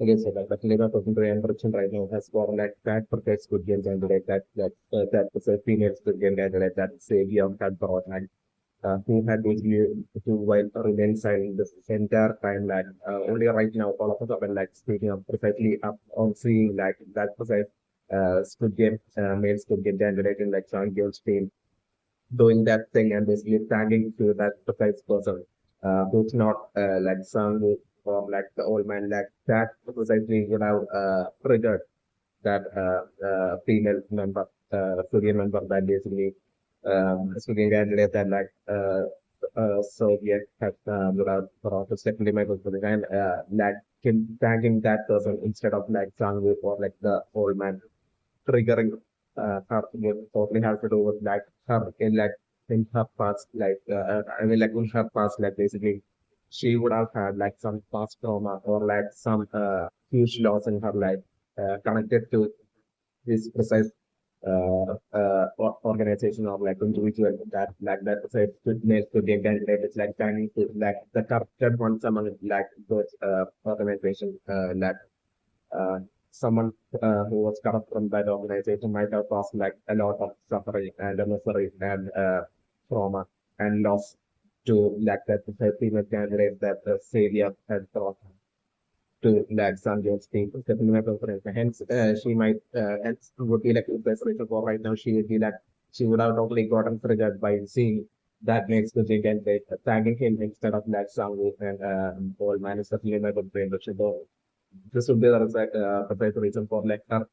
Okay, so like the flavor talking to encryption right now has got like that protects good game candidate that was a female good game candidate that Savior had brought and who had basically to while remain silent this entire time like only right now all of us are like speaking up precisely up on seeing like that precise Squid Game male Squid Game candidate in like Sang-woo's team doing that thing and basically tagging to that precise person who's not like Sang-woo or like the old man like that precisely would have triggered that female member, Korean member that basically Korean candidate that like Soviet had without for secondary microphone and like him tagging that person instead of like Sang-woo or like the old man triggering her totally has to do with like her in her past I mean like in her past like basically she would have had like some past trauma or like some huge loss in her life connected to this precise organization or like individual that precise fitness to the candidate it's like trying to like the corrupted one someone like those organization like uh, someone who was corrupt from that organization might have caused like a lot of suffering and misery and trauma and loss to like that female candidate that the savior had brought to like Sanjay's team, definitely my preference. Hence, she might hence would be like the best reason for right now. She would be like she would have totally gotten triggered by seeing that makes the candidate tagging him instead of like Sanjay and old man is definitely my good brain. So this would be the right reason for like her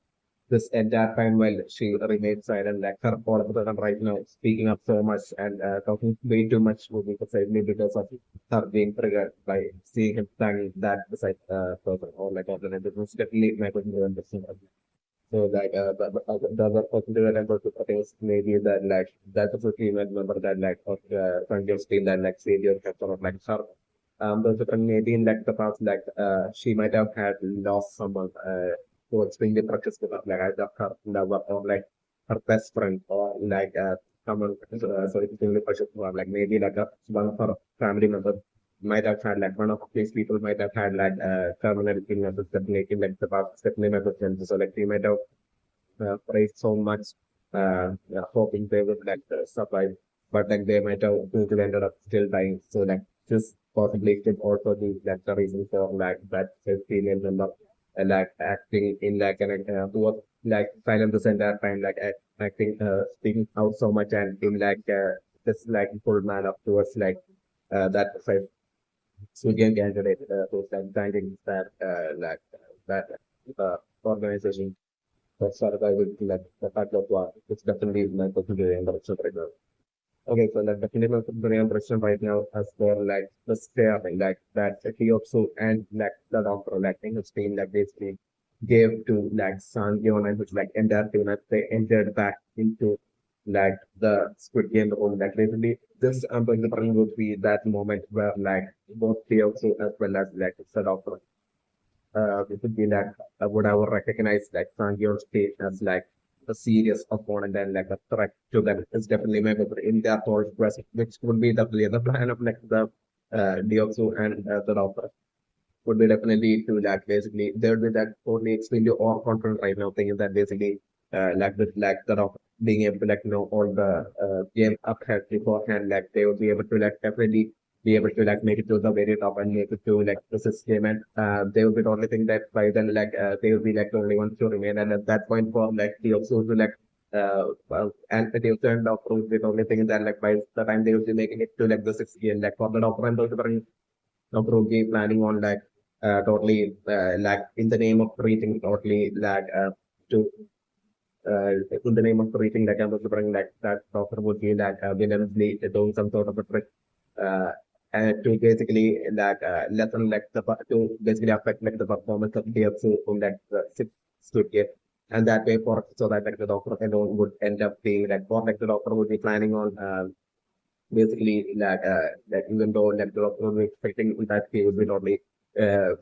this entire time while she remains silent, like her all of a sudden right now speaking up so much and talking way too much would be precisely because of her being triggered by seeing him thanking that beside person or like alternate business. Definitely my question to understand. So like the other person to remember to propose maybe that like that was a female member that like of Sanjay's team that like savior kept sort of like her but maybe in like the past, like she might have had lost someone who was extremely precious to her, like either her lover or like her best friend or like someone so extremely precious to her, like maybe like one of her family members might have had like one of these people might have had like terminal illness definitely like the past definitely might have been so like she might have prayed so much hoping they would like survive but like they might have ended up still dying so like this possibly could also be like the reason for like that female member like acting in like an who was like silent this entire time like acting speaking out so much and in like this like full man up towards like that Sujan candidate who's like thanking that that organization that started I would like the fact of what it's definitely my personal direction right now. Okay, so like definitely my personal direction right now as for like the staring like that he also and like the doctor like in his team like basically gave to like Sang-yeon and which like entire team that they entered back into like the Squid Game room like basically this I'm going to bring would be that moment where like both Theoxu as well as like the doctor it would be like would have recognized like Sang-yeon's state as like a serious opponent and like a threat to them is definitely memorable in their thought quest, which would be the plan of like the Deoxu and the Doctor would be definitely to like basically there would be that only extremely overconfident right now thing is that basically like with like the Doctor being able to like know all the game up ahead beforehand, like they would be able to like definitely be able to like make it to the very top and make it to like the game and they would be the only thing that by then like they would be like the only ones to remain and at that point for like the also to like and the also end up with the only thing that like by the time they would be making it to like the sixth game like for the doctor and those doctor would be planning on like totally like in the name of treating totally like to in the name of reaching like I was bring like that doctor would be like villainously doing some sort of a trick uh, and to basically like lessen like to basically affect like the performance of DFC in that six studio and that way for so that like the doctor alone would end up being like for like the doctor would be planning on basically like even though like the doctor would be expecting that he would be totally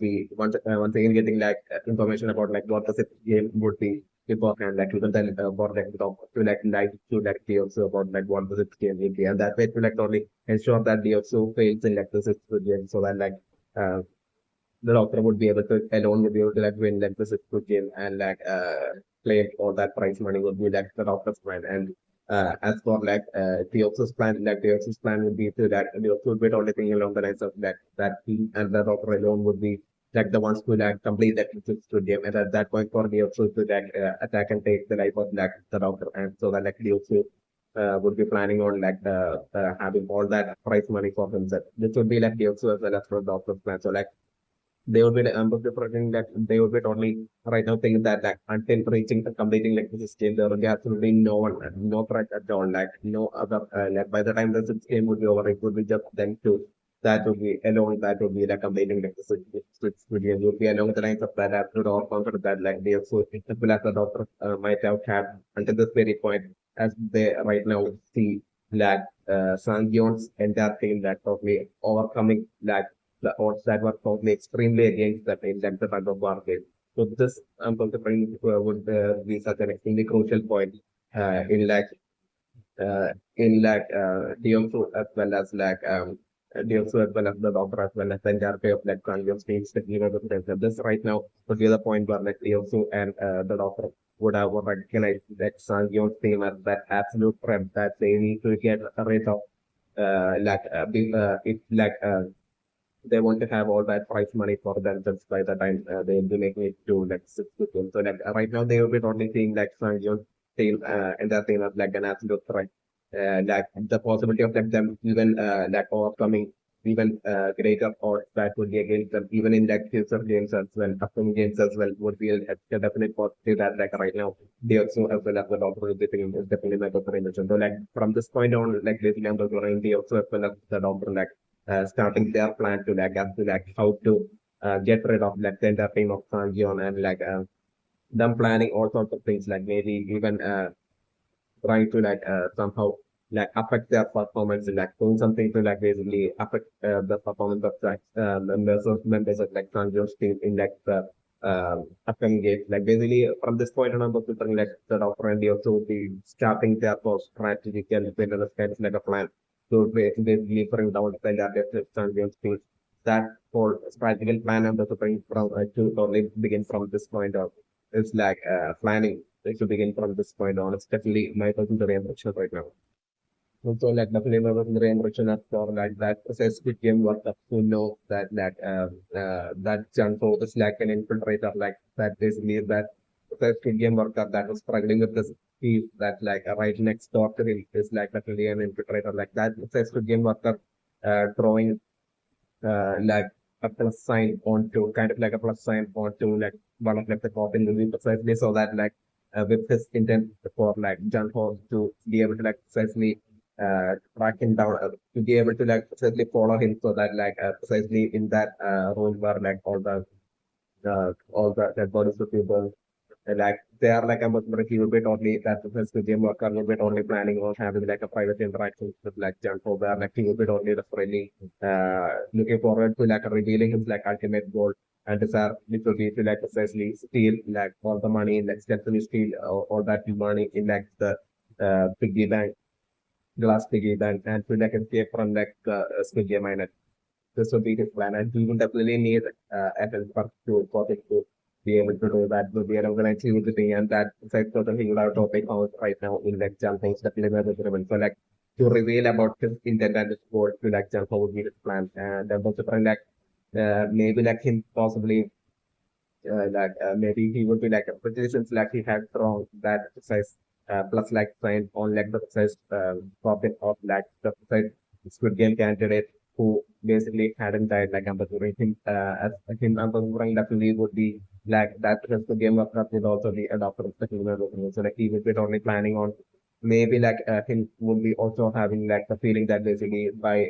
we once again getting like information about like what the game would be beforehand, like you can tell about like to like the also about like what the game will be, and that way to like only ensure that the also fails in like the system game, so that like uh, the doctor would be able to alone would be able to like win like the Squid game and like claim all that prize money would be like the doctor's plan. And as for like Theox's plan, like Theox's plan would be to that Theox would be only thinking along the lines of that he and the doctor alone would be like the ones who like complete that Squid game. And at that point for Theox to like attack and take the life of like the doctor, and so that like Theox would be planning on like having all that prize money for himself. This would be like Theox as well as for the doctor's plan. So like they would be like, preferring that they would be totally right now thinking that like until reaching completing like this game there will be absolutely no one, no threat at all, like no other like by the time the sixth game would be over it would be just them two that would be alone, that would be like completing like the sixth game would be along the lines of that absolute or confident that like they also as well as the doctor might have had until this very point as they right now see like Sang-woo's entire team that totally overcoming like the odds that were totally extremely against the team that the TugOfWar game. So this going to bring would be such an extremely crucial point in like Diomsu as well as like Diomsu as well as the doctor as well as the entire way of like Kangyo's teams to give the potential. This right now would be the point where like Diomsu and the doctor would have recognized that Sangyeon's team as that absolute threat that they need to get rid of it's like they want to have all that prize money for themselves by the time they'll be making it to like six to ten. So like right now they will be only seeing like Sang-woo's team and their team as like an absolute threat. Like the possibility of like them even like overcoming even greater odds that would be against them even in like future games as well, upcoming games as well would be a definite positive that like right now they also as well as the doctor will be thinking is definitely my preparation. So like from this point on like basically I'm going to also as well as the doctor like starting their plan to like as to like how to get rid of like the entire team of Sanjion and like them planning all sorts of things like maybe even trying to like somehow like affect their performance and like doing something to like basically affect the performance of like members of like Sanjion's team in like the upcoming games. Like basically from this point on, I'm considering like the doctor and also would be starting their post strategic and build a kind of like a plan to basically bring down the entire Sanjion's team. That whole strategical plan I'm also bring from to totally begin from this point of is like planning to begin from this point on. It's definitely my personal reaction right now. So like definitely my personal reaction after like that says Squid game was up to know that Janko is like an infiltrator like that basically that the Squid game worker that was struggling with this piece that like right next door to him is like definitely an infiltrator like that says Squid game worker drawing like a plus sign onto kind of like a plus sign onto like one of like the top in the movie precisely so that like with his intent for like John Ho to be able to like precisely track him down to be able to like precisely follow him so that like precisely in that room where like all the dead bodies of people like they are like a he will be totally that the gym worker will be totally planning on having like a private interaction with like Janko where like he will be totally really looking forward to like revealing his like ultimate goal and desire which will be to like precisely steal like all the money like stealthily steal all that money in like the piggy bank glass piggy bank and to like escape from like the Squid Game miner. This would be his plan, and he will definitely need a helper to for him to be able to do that. Would be an organizing and that side sort of thing our topic out right now in like jumping definitely very driven. So like to reveal about his intent and his goal to like jump how would be his plan, and then also trying like maybe like him possibly maybe he would be like a since like he had drawn that size plus like sign on like the size profit of like the size Squid Game candidate who basically hadn't died like I'm him as him I'm definitely would be like that because the game of that would also be adopted of the human so like he would be only planning on maybe like him would be also having like the feeling that basically by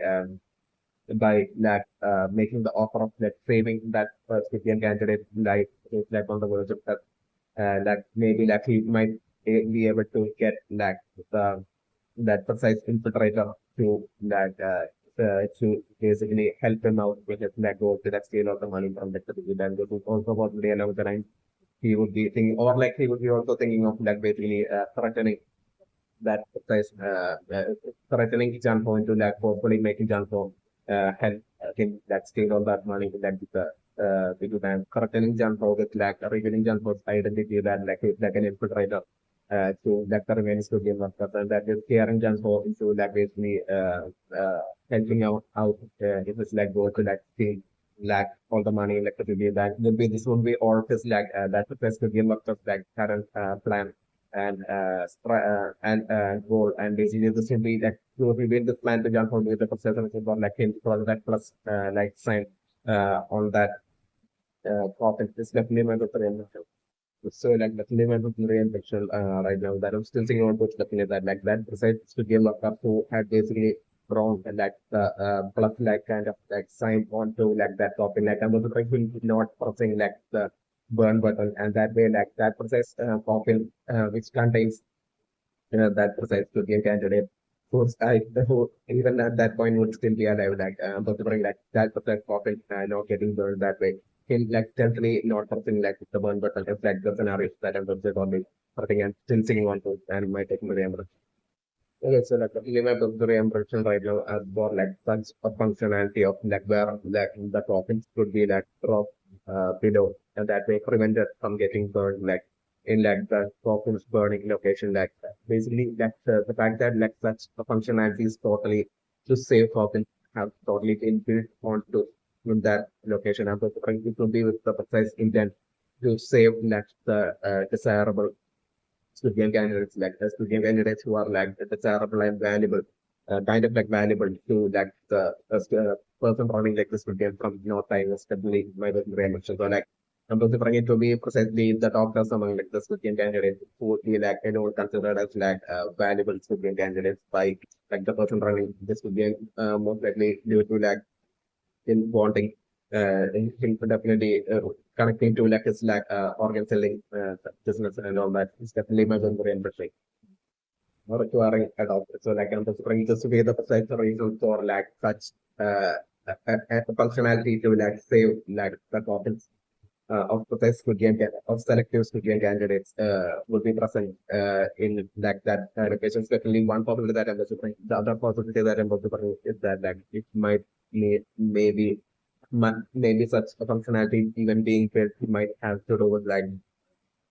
like making the offer of like saving that Scythian candidate like is like on the verge of that like maybe like he might be able to get like the that precise infiltrator to that to basically help him out with his like goal to that steal all the money from the city. Then this is also possibly along the line he would be thinking or like he would be also thinking of like basically threatening that precise threatening Janko into like hopefully making Janko help him that steal all that money that because I'm correcting John Howard, like revealing John Howard's identity that like an infiltrator to like the remains to game workers, and that is caring John Howard into like basically helping out if it's like go to like steal like all the money like to be that will be this would be all just like that's the best to game workers like current plan and goal and basically this will be like to reveal this plan to John Howard with the processor which is got like him for that plus like sign on that profit is definitely my preference. So like definitely my preference right now that I'm still thinking about definitely that like that besides to game up who had basically wrong and like the plus like kind of like sign on to like that topic like I'm will not pressing like the burn button and that way like that process profile which contains that precise to game candidate who even at that point would still be alive, like but to bring like that precise profit not getting burned that way. Him like definitely not something like the burn button if like the scenario that I'm just only something and still singing on to and might take my remember. Okay, so like remember the reimbursement right now for like such a functionality of like where like the profits could be like drop below and that may prevent it from getting burned like in like the profits burning location like basically like the fact that like such a functionality is totally to save profits have totally been built onto in that location and it will be with the precise intent to save like the desirable student candidates like the student candidates who are like desirable and valuable, kind of like valuable to like the person running like the student from no time stably my mention. So like I'm preferring it to be precisely the doctors among like the student candidates who would be like considered as like valuable student candidates by like the person running the student most likely due to like in bonding in definitely connecting to like his like organ selling business and all that is definitely my very interesting or requiring adopted. So like I'm just trying to be the precise reason for like such a functionality to like save like the copies of precise Squid of selective Squid candidates will be present in like that location. Especially one possibility that I'm just bring. The other possibility that I'm going to bring is that like it might maybe maybe such a functionality even being built might have to do with like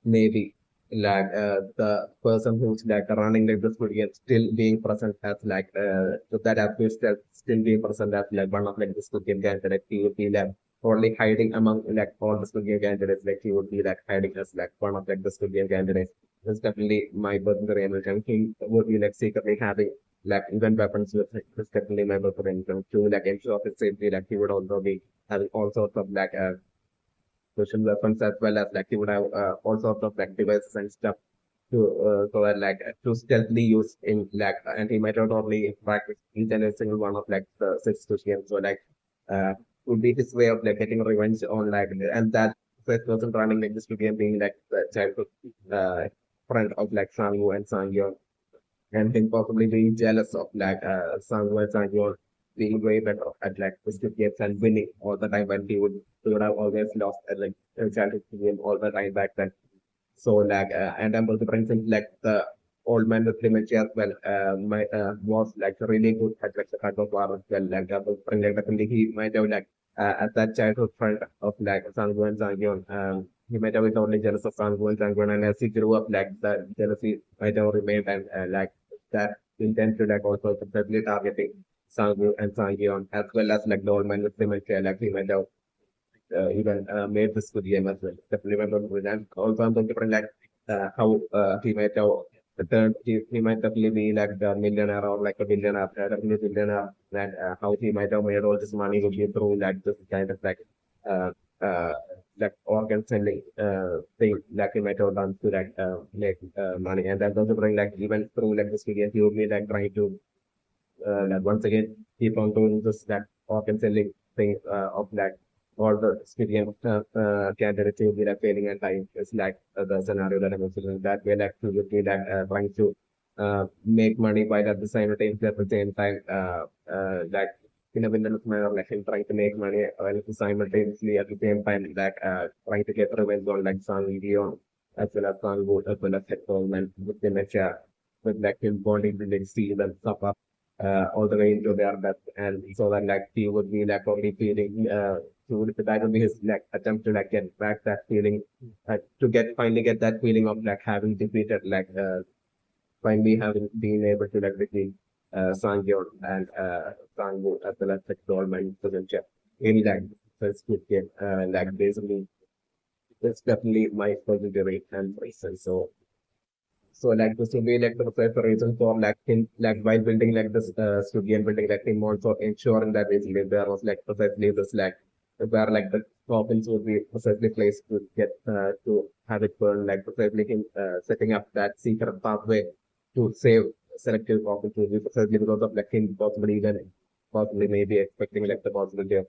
maybe like the person who's like running like the studio still being present as like so that appear still being present as like one of like the studio candidates he would be like only hiding among like all the studio candidates like he would be like hiding as like one of like the studio candidates. That's definitely my birthday and he would be like secretly having like even weapons with him. That's definitely my birthday and to like ensure his safety like he would also be having all sorts of like special weapons as well as like he would have all sorts of like devices and stuff to so that like to stealthily use in like and he might not only practice each and every single one of like the six to games so like would be his way of like getting revenge on like and that first person running like this game being like the childhood uh, friend of like Sang-woo and Sang-yeon and him possibly being jealous of like Sang-woo and Sang-yeon being way better at like biscuit games and winning all the time when he would have always lost at like a childhood game all the time back then. So like and I'm also bring things like the old man with dementia as well. My was like really good at like the TugOfWar as well. Like I was bring like definitely he might have like as that childhood friend of like Sang-woo and Sang-yeon. He might have been only jealous of Sang-woo and Sang-yeon and as he grew up like the jealousy might have remained and like that intent to like also definitely targeting Sang-woo and Sang-yeon as well as like the old man with dementia. Like he might have even made this good game as well. Definitely remember with that. Also, I'm different like how he might have he might definitely be like the millionaire or like a billionaire, definitely billionaire, and how he might have made all this money would be through like this kind of uh, uh, like organ selling thing like he might have done to like make money. And that's also bring like even through like this video, he would be like trying to like once again keep on doing this that organ selling thing of that all the experience candidates will be like failing at time is like the scenario that I mentioned that way like to be like trying to make money while at the same time like in a villainous manner like him trying to make money while simultaneously at the same time like trying to get revenge on like Sang Leon as well as Sang as well as Hector and with dementia with like him bonding with like see and stuff all the way into their death, and so that like he would be like only feeling that would be his like attempt to like get back that feeling, to get finally get that feeling of like having defeated like finally having been able to like defeat Sang-yeon and Sang-woo as well as like the All-Might Potential in like first good game, like basically it's definitely my positive and reason. So like this will be like the reason for like him like while building like this studio and building like him also ensuring that basically there was like precisely this like where like the coffins would be precisely placed to get to have it burn, like precisely him setting up that secret pathway to save selective coffins would be precisely because of like him possibly even possibly maybe expecting like the possibility of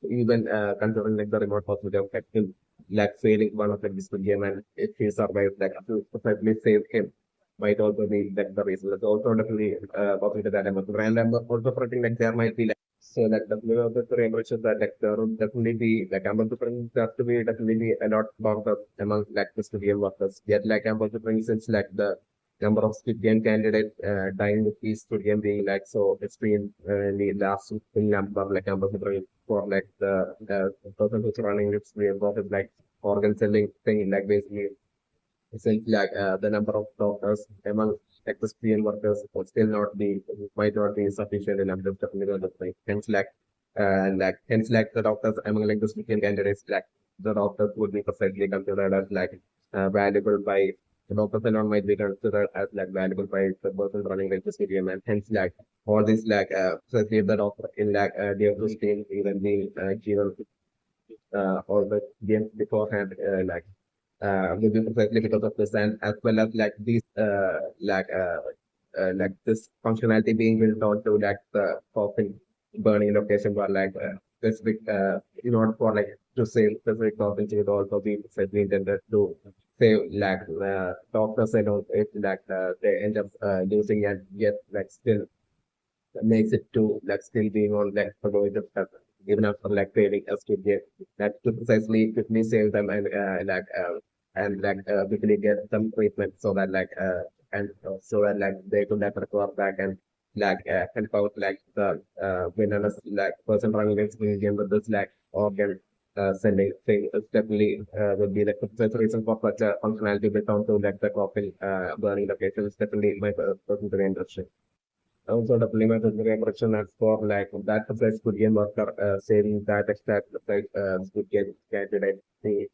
even considering like the remote possibility of like him like failing one of like this game, and if he survives like to precisely save him might also be like the reason. That's also definitely possible that I'm and I'm also predicting like there might be like so that definitely also the impression that like there would definitely be like I'm also predicting there to be definitely be a lot of the among like the studio workers. Yet like I'm also predicting since like the number of studio candidates dying with these studio being like so extreme in the last number like I'm also predicting for like the person who's running this studio process like organ selling thing like basically essentially like the number of doctors among equestrian workers would still not be might not be sufficient enough to definitely the thing. Hence like the doctors among like the equestrian candidates like the doctors would be precisely considered as like valuable by the doctors alone might be considered as like valuable by the person running the stadium, and hence like all these like especially the doctor in like the equestrian even being given all the games beforehand maybe precisely because of this, and as well as like these like this functionality being built onto like the coffin burning location were like specific in order for like to save specific coffins it would also be precisely intended to save like doctors and all if like they end up losing and yet like still makes it to like still being on like provider even after like failing us to get that to precisely quickly save them and quickly get some treatment so that so that like they could like recover back and help out like the winners like person running against the game with this like organ sending thing is definitely would be like the best reason for such a functionality built onto like the coffin burning location is definitely my personal interest. Also, the Plymouth Reconstruction as for like that applies to game worker saving that extract like good game candidate the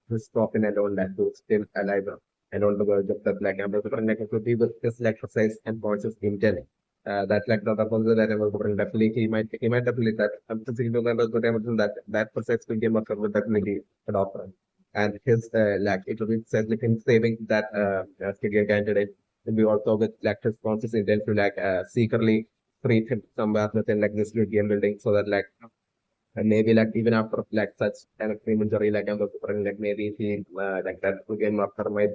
this profit alone that to still alive and on the verge of the black and the like could be with this like exercise and conscious intent. That like the proposal that I was bring definitely he might definitely that I'm thinking to members but I'm that that precise good game worker would definitely adopt and his like it will be said like in saving that skill candidate we also with like responses intent to like secretly treat him somewhere within like this new game building so that like and maybe like even after like such an extreme injury like I'm suffering like maybe he like that game after might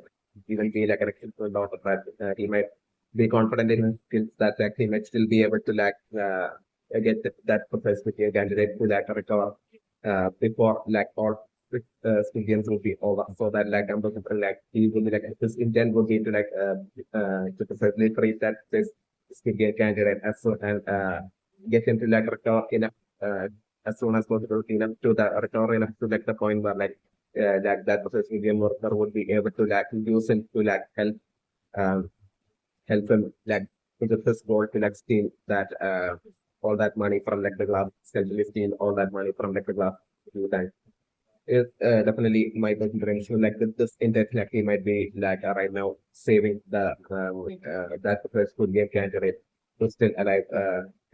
even be like an exceptional out of that he might be confident in his skills that like he might still be able to like get that professional candidate to like recover before like all skill games will be over so that like I'm looking for like he will be like his intent would be to precisely treat that this skill game candidate as soon and get him to like recover enough as soon as possible enough to the recover enough to like the point where like that professional game worker would be able to like use him to like um, help him like with his goal to like steal that all that money from like the glass, essentially steal all that money from like the glass few times. It definitely might be potential like this intent like he might be like right now saving the that first good game candidate who's still alive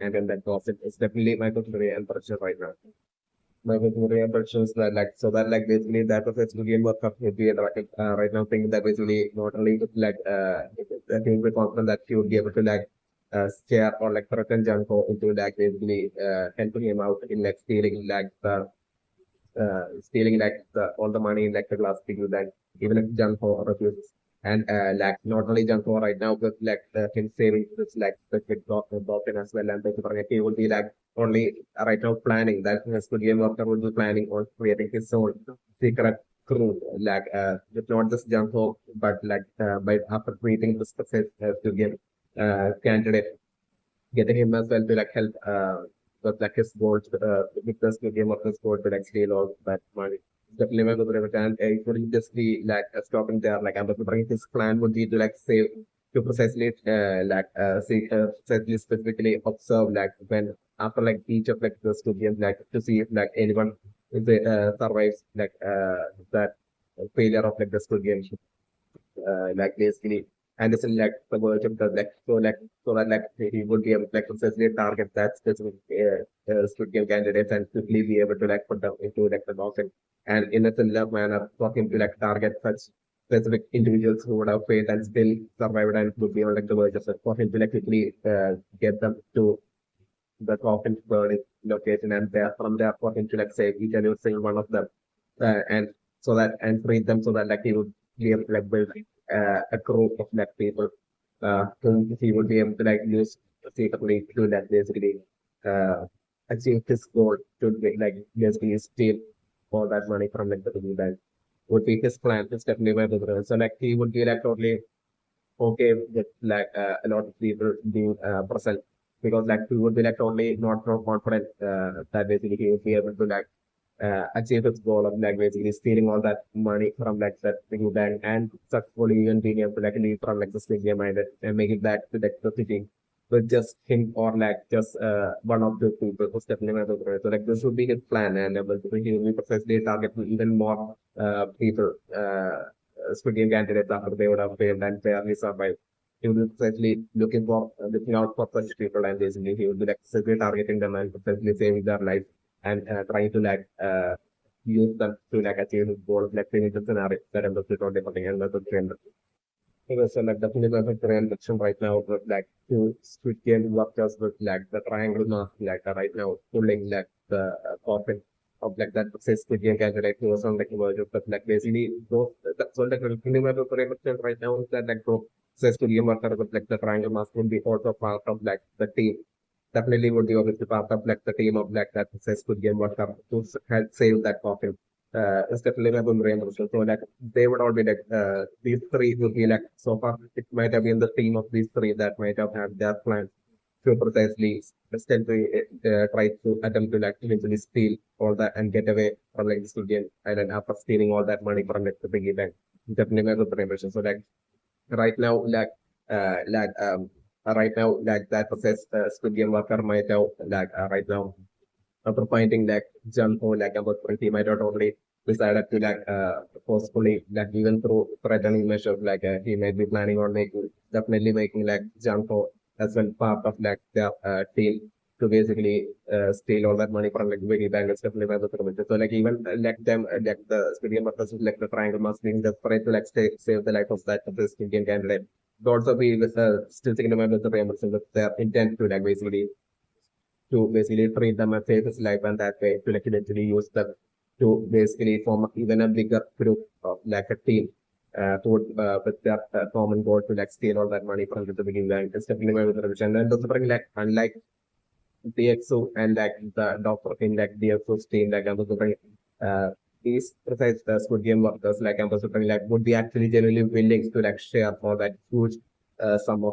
and then that gossip is definitely my very impression right now. My very impression is that like so that like basically that first good game work up would be right now thinking that basically not only like I think we're confident that he would be able to like scare or like threaten Janko into like basically helping him out in like stealing like the stealing like all the money in like the glass figure that even if Janko refuses. And like not only Janko right now, but like him saving this like specific Dolphin as well. And basically he will be like only right now planning that his good game worker will be planning on creating his own secret crew, like with not just Janko, but like by after creating the specific good game candidate getting him as well to like help with like his goals with the stadium of his goal to like steal all that money. Definitely my favorite, and it wouldn't just be like stopping there. Like I'm bring his plan would be to like save to precisely see precisely specifically observe like when after like each of like the stadiums like to see if like anyone if they survives like that failure of like the stadium like basically and it's like the version of like so that like he would be able to like precisely target that specific Squid Game candidates and quickly be able to like put them into like the box and in a similar manner for him to like target such specific individuals who would have failed and still survived and would be on like the verge of it for him to like quickly get them to the coffin burning location and there from there for him to like save each and every single one of them and so that and free them so that like he would be able to like build a group of like people whom he would be able to like use secretly to like basically uh, achieve his goal to like basically steal all that money from like the piggy bank would be his plan. It's definitely my brother. So like he would be like totally okay with like a lot of people being present because like he would be like totally not so confident that basically he would be able to like achieve its goal of like basically stealing all that money from like that piggy bank and successfully even being able to like leave from like the stadium and make it back to like the city with just him or like just one of the people who's definitely my brother. So like this would be his plan and basically he will be precisely target even more people Squid Game candidates after they would have failed and barely survived. He would be precisely looking out for such people and basically he would be like precisely targeting them and precisely saving their life and trying to like use them to like achieve his goal of like finish the scenario that I'm looking for developing and that's the trend. Okay, so like definitely the trend action right now with like two Squid Game workers with like the triangle mask like right now pulling like the coffin of like that says Squid Game candidate who was on like emerged but like basically those that's all like really my very much right now is that like group says Squid Game worker with like the triangle mask would be also part of like the team definitely would be obviously part of like the team of like that says Squid Game worker to help save that coffin it's definitely my brain also. So like they would all be like these three would be like so far it might have been the team of these three that might have had their plans to precisely still to try to attempt to like eventually steal all that and get away from like the studio island after stealing all that money from like the piggy bank. Definitely my brain version. So like right now like right now like that process Squid Game worker might have like right now after finding like jump or like about 20 might not only decided to like forcefully like even through threatening measures like he might be planning on making definitely making like jump as well part of like their team to basically steal all that money from like very bank it's definitely by the pyramid. So like even like them like the civilian workers like the triangle must being desperate to like save the life of that of this Indian candidate. Could also be with still thinking about the reimbursement with their intent to like basically basically treat them and save his life and that way to like eventually use them to basically form even a bigger group of like a team with their common goal to like steal all that money from the beginning bank. It's definitely my revision. And also bring like unlike DXO and like the doctor in like DXO's team, like I'm also bring these precise Squid Game workers like I'm also bring like would be actually genuinely willing to like share for that huge sum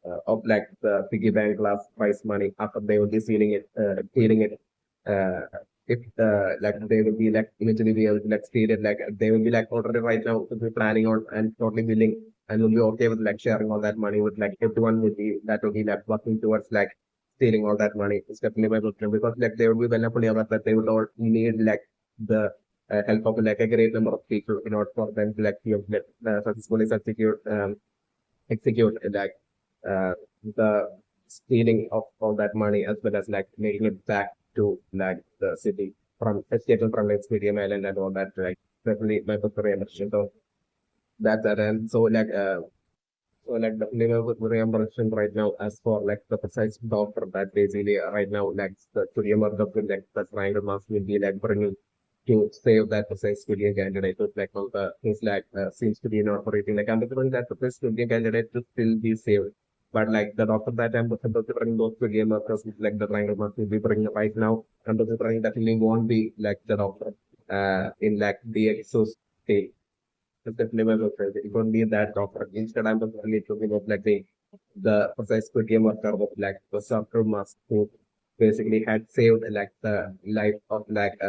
uh, of like the piggy bank last prize money after they will be stealing it. Uh, if like they will be like eventually be able to like steal it, like they will be like already right now will be planning on and totally willing and will be okay with like sharing all that money with like everyone will be that will be like working towards like stealing all that money. It's definitely my problem because like they would be well fully aware that they would all need like the help of like a great number of people in order for them to like successfully execute like uh, the stealing of all that money as well as like making it back to like the city from escaping from like Stadium Island and all that like definitely my preferred so that's that and so like the liver reimbursement right now as for like the precise doctor that basically right now like the tumor doctor like the triangle mask will be like bringing to save that precise studio candidate to like now the things like seems to be not operating like I'm considering that the precise studio candidate to still be saved. But like the doctor that I'm considering those studio workers like the triangle mask will be bringing right now I'm considering definitely won't be like the doctor in like the exos state. It's definitely my preference. It won't be that doctor. Instead, I'm definitely looking at like the the precise Squid Game worker of like the soccer mask who basically had saved like the life of like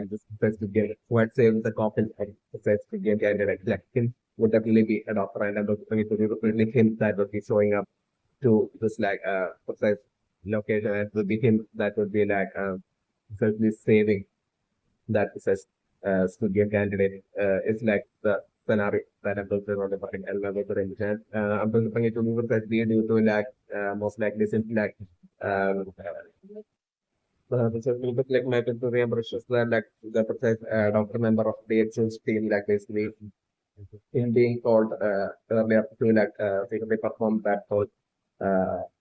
this precise Squid Game, who had saved the coffin of precise Squid Game candidate. Like him would definitely be a doctor, and I'm going to be definitely him that would be showing up to this like precise location, and it would be him that would be like essentially saving that says Squid Game candidate is like the scenario that I'm going to remember and remember to understand. I'm going to bring it to move that due to like most likely simply like which is a little bit like my to remember is just that like the precise doctor member of the exchange team like basically him being called earlier to like basically perform that whole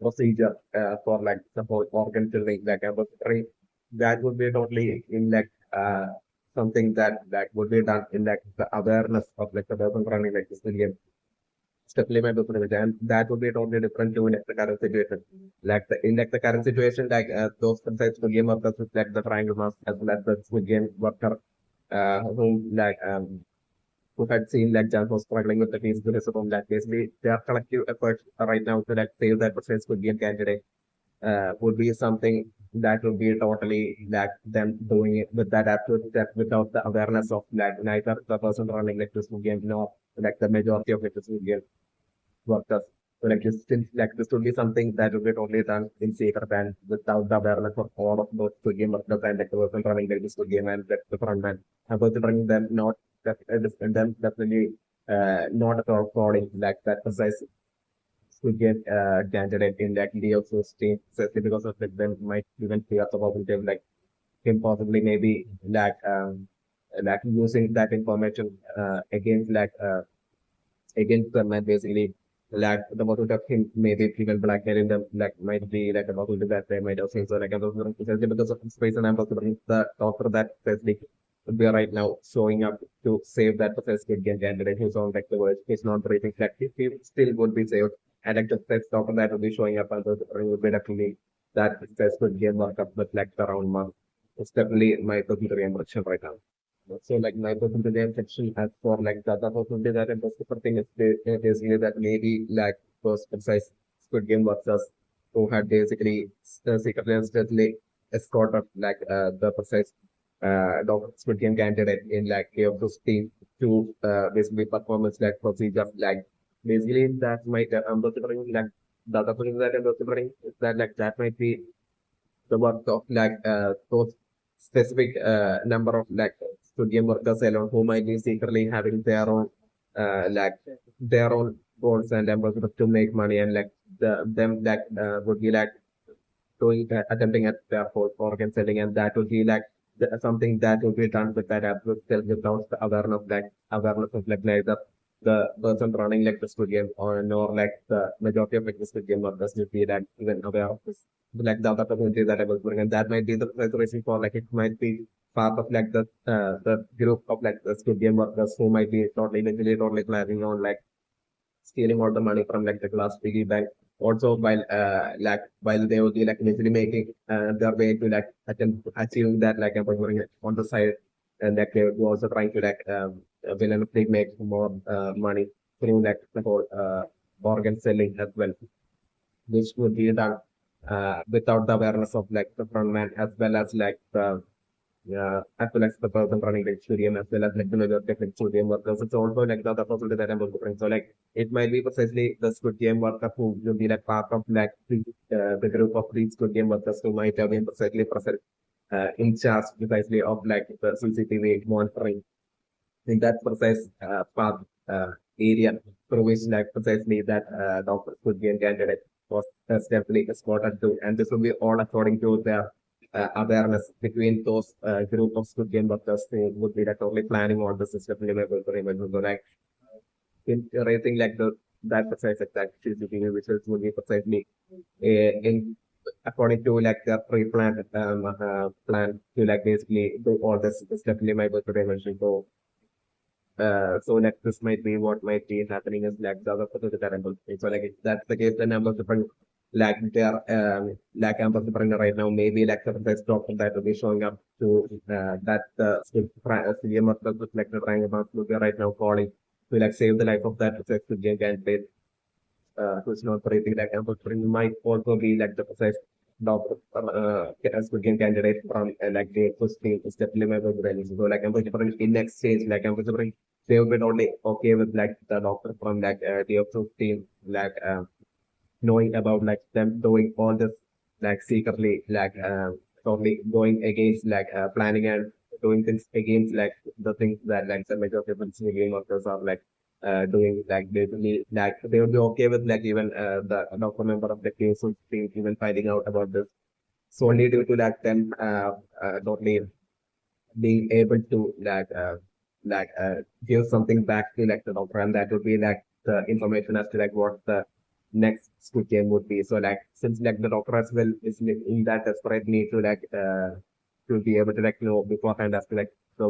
procedure for like the whole organ filling like a that would be totally in like something that would be done in like the awareness of like the person running like this million supplement of privilege, and that would be totally different to like the current situation. Like the in like the current situation, like those concepts for game workers with like the triangle mask as well as the Squid Game worker who like who had seen like Jan was struggling with the case from that basically their collective efforts right now to like save that percent Squid Game candidate would be something that would be totally like them doing it with that absolute step without the awareness of like neither the person running like this game nor like the majority of like this game workers. So like this since like this would be something that would be totally done in secret and without the awareness of all of those good game workers and like the person running like this good game and like the front man. And person running them not them definitely not at all frauding like that precise to get candidate in that also state especially because of like them might even fear the possibility of like him possibly maybe like using that information against against them and basically like the possibility of him maybe even blackmailing them like might be like a possibility that they might also so like especially because of this reason I'm also bringing the doctor that especially would be right now showing up to save that specific candidate who's on like the words he's not breathing like he still would be saved and like the first doctor that will be showing up and will be definitely that successful game work up with like the round month. It's definitely my personal impression right now. So like my personal game section as for like the other possibility that and the super thing is basically that maybe like those precise Squid Game workers who had basically secretly and stealthily escorted like the precise Dr. Squid Game candidate in like of those team to basically performance like procedure like basically that might considering like the other thing that I'm considering is that like that might be the work of like those specific number of like studio workers alone who might be secretly having their own like their own goals and ambassadors to make money and like them like would be like doing attempting at their whole organ selling and that would be like something that would be done with that absolute self without the awareness of like neither the person running like the studio or nor like the majority of like the studio workers would be like even aware of this like the other community that I was doing and that might be the reason for like it might be part of like the group of like the studio workers who might be totally planning on like stealing all the money from like the class piggy bank. Also, while they would be like initially making their way to like attempt achieving that like on the side, and like they would be also trying to like villainously make more money through like the whole organ selling as well, which would be done without the awareness of like the front man as well as like the as well as the person running the studio as well as like the majority of like studio workers. It's also like the other possibility that I'm looking. So like it might be precisely the Squid Game worker who will be like part of like the group of these Squid Game workers who might have been precisely present in charge precisely of like the CCTV monitoring in that precise path area through which like precisely that doctor Squid Game candidate was definitely spotted to, and this will be all according to their awareness between those group of Squid Game workers who would be like totally planning all the system level to remember so like in raising like the that precise exact CCTV which is would be precisely in according to like the pre-planned plan to like basically do all this is definitely my birthday mention. So so like this might be what might be happening is like the other particular variable. So like if that's the case, then I'm also different like they're like I'm also different right now. Maybe like the best doctor that will be showing up to that CM of the like the trying about to be right now calling to like save the life of that game candidate who's not breathing, like amputating might also be like the precise doctor as Squid candidate from like the first team is definitely my favorite. So like amputating in next stage, like amputating they will be only okay with like the doctor from like the first team, like knowing about like them doing all this like secretly, like totally going against like planning and doing things against like the things that like the major people in the game workers are like doing, like they will like they will be okay with like even the local member of the team so team even finding out about this solely due to like them totally being able to give something back to like the doctor, and that would be like the information as to like what the next Squid Game would be. So like since like the doctor as well is in that desperate need to be able to like know beforehand as to like so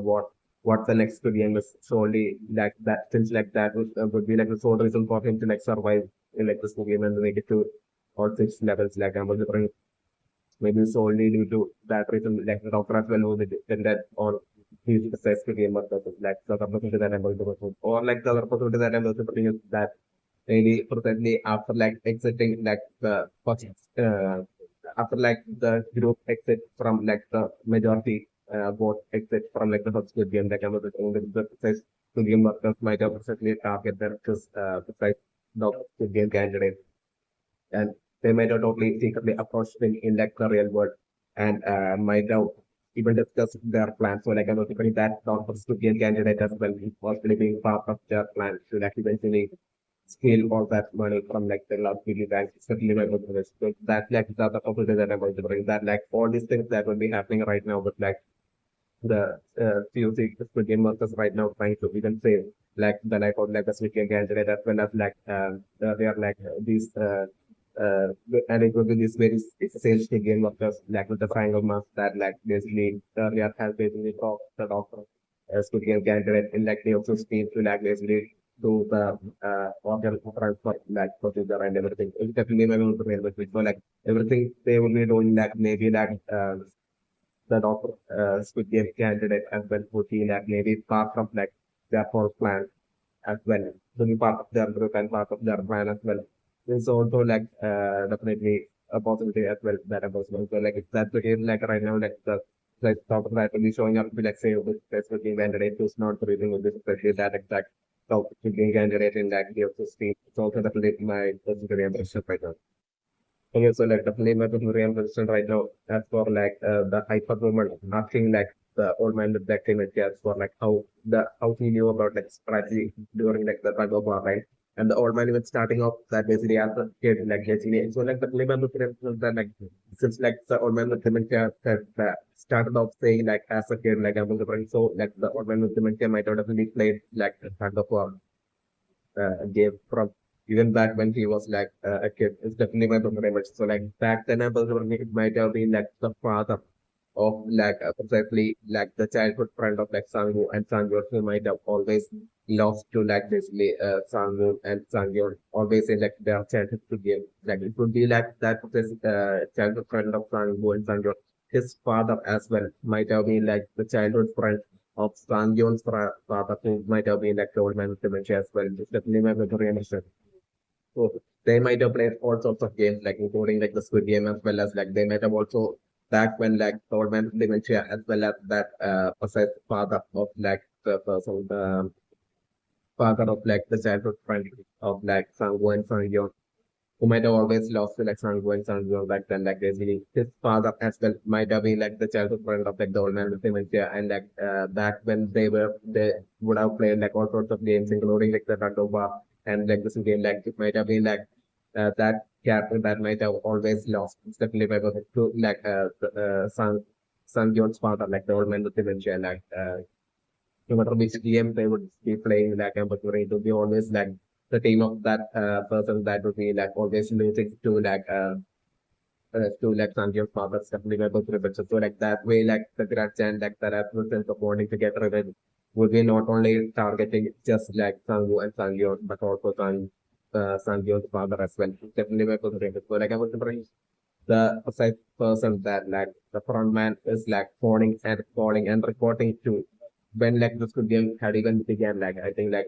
what the next Squid Game is solely like that, since like that would be like the sole reason for him to like survive in like the Squid Game and make it to all 6 levels, like I'm wondering maybe solely due to that reason, like the doctor as well who depended on his success to game of like the other possibility that I'm going to pursue. Or like the other possibility that I'm going to pursue is that maybe presently after like exiting like the first after like the group exit from like the majority vote exit from like the first good game, like I'm going to the success to game workers might have presently target their just precise not good game candidate, and they might have totally secretly approached in like the real world and might have even discussed their plans. So like I was thinking that doctors to be a candidate as well, possibly being part of their plan to like eventually steal all that money from like the large piggy banks, especially my business. So that's like the other opportunity that I'm going to bring. That like all these things that will be happening right now with like the COC Squid Game workers right now trying to even say like the life of like a Squid Game candidate as well as like they are like these uh, and it will be this very sales game workers like with the triangle mask that like basically earlier has basically talked the doctor Squid Game candidate in like the also scheme to like basically do the organ transfer like procedure and everything. It's definitely able to real with so like everything they will be doing like maybe like the doctor Squid Game candidate as well would be like maybe part of like their whole plan as well. To be part of their group and part of their plan as well. It's also like definitely a possibility as well that a possible. So like if that's the case, like right now, like doctor that will be showing up to like say with Squid Game candidate who's not breathing with this, especially that exact Squid Game candidate in that the system. It's also definitely my personal impression right now. Okay, so like definitely my tutorial position right now as for like the hyper movement, asking like the old man with black image as for like how he knew about like strategy during like the TugOfWar, right? And the old man even starting off that basically as a kid like basically so like the layman with that like since like the old man with dementia started off saying like as a kid like I was a so like the old man with dementia might have definitely played like the TugOfWar gave from even back when he was like a kid. It's definitely my favorite. So like back then I was wondering it might have been like the father of like precisely like the childhood friend of like Sang-woo and Sang-woo who might have always lost to like basically Sang-woo and Sang-woo always in like their childhood to game. Like it would be like that childhood friend of Sang-woo and Sang-woo. His father as well might have been like the childhood friend of Sang-yeon's father who might have been like the old man with dementia as well. It's definitely my memory understand. So they might have played all sorts of games, like including like the Squid Game as well as like they might have also back when like the old man with dementia as well as that possessed father of like the person, the father of like the childhood friend of like Sang-woo and Sang-yeon who might have always lost to like Sang-woo and Sang-yeon back then. Like basically his father as well might have been like the childhood friend of like the old man with dementia, and like back when they would have played like all sorts of games, including like the Tug-of-War and like this game, like it might have been like that character that might have always lost. It's definitely by to like Sang-yeon's father, like the old man with dementia, like no matter which game they would be playing, like I'm it would be always like the team of that person that would be like always losing to like Sanjay's father, definitely by both revenge. So like that way, like the grudge and like the absolute sense of wanting to get revenge would be not only targeting just like Sangwoo and Sangyeon, but also Sangyeon's father as well. Definitely by both revenge. So like I was wondering the person that like the front man is like phoning and calling and reporting to when like the Squid Game had even began, like I think like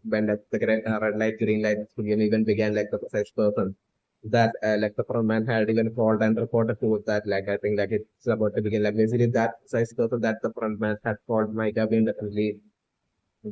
when like the red light, green light, Squid Game even began, like the such person that like the front man had even called and reported to that, like I think like it's about to begin, like basically that size person that the front man had called might have been definitely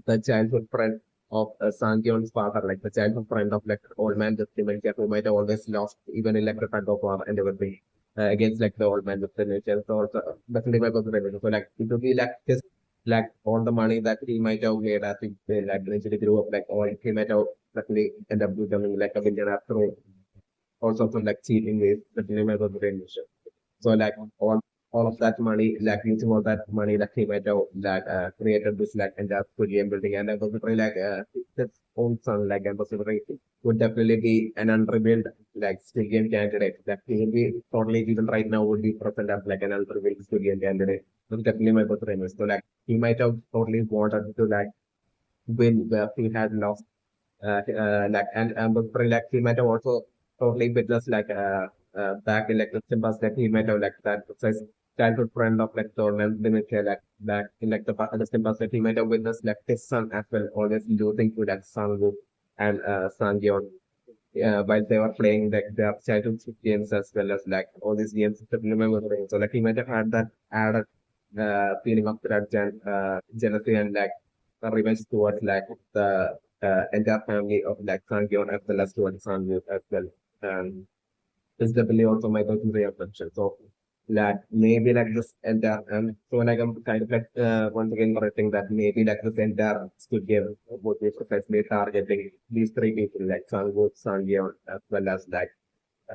the childhood friend of Sang-yeon's father, like the childhood friend of like old man with dementia, who might have always lost even in like the TugOfWar and everything against like the old man with dementia. So also definitely my person. So like it would be like just like all the money that he might have made as he like eventually grew up, like all he might have definitely end up becoming like a billionaire through all sorts of like cheating ways that he might have been. So like all of that money, like using all that money that he might have that created this like entire Korean building, and I was wondering like his own son, like I was wondering would definitely be an unrevealed like Stygian candidate. That he would be totally even right now would be present as like an unrevealed Stygian candidate. That's definitely my preference. So like he might have totally wanted to like win where he had lost like and but like he might have also totally witnessed like back in like the Simbas that he might have like that precise childhood friend of like Thorman dementia like back in like the Simbas that he might have witnessed like his son as well always losing to like Sang-woo and Sang-yeon while they were playing like their childhood games as well as like all these games that remember playing. So like he might have had that added feeling of grudge and jealousy and like revenge towards like the entire family of like Sang-yeon as well as towards Sang-woo as well. Um, is definitely also my personal reflection. So like maybe like this entire so like I'm kind of like once again correcting that maybe like this entire Squid Game would be precisely targeting these three people like Sang-woo, Sang-yeon as well as like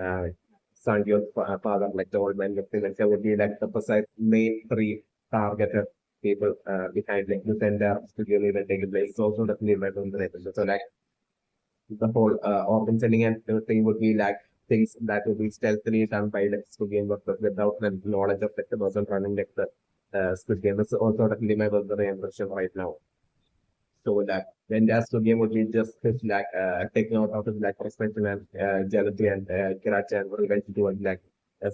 uh Sang-yeon's father, like the old man with dementia would be like the precise main three targeted people behind like this entire Squid Game event taking place. It's also definitely my personal reflection. So like the whole organ selling and everything would be like things that would be stealthily done by like Squid Game workers without the knowledge of like the person running like the Squid Game. That's also definitely my personal impression right now. So that when that Squid Game would be just his like taking out of his like frustration and jealousy and grudge and revenge towards like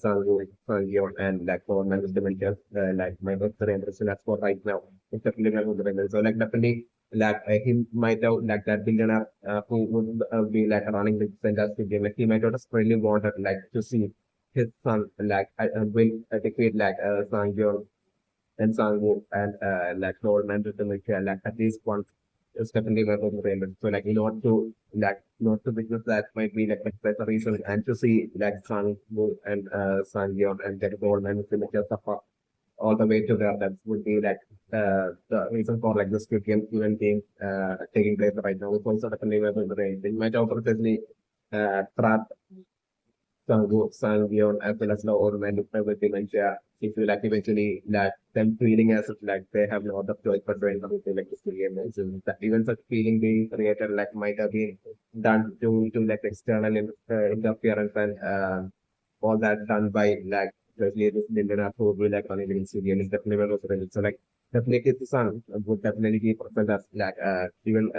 Sang-yeon and like for my dementia, like my personal impression that's for right now. It's definitely my personal impression. So like definitely like he might have like that billionaire who would be like running the fantastic game. Like he might have just really wanted like to see his son like win defeat like Sang-yeon and Sang-woo and like Lord Mandarin like at least once is definitely my favorite. So like in order to like not to witness that might be like a better reason and to see like Sang-woo and Sang-yeon and like Lord Mandarin suffer all the way to there. That would be like the reason for like the Squid Game event being taking place right now. It's also definitely my favorite. They might also precisely trap Sang-woo as well as the old man with dementia. If you like eventually like them feeling as if like they have no other choice but doing something like this game. So that even such feeling being created like might have been done to like external interference and all that done by like especially this Indian who will like on even Syrian is definitely one of the so like definitely his son would definitely be present as like even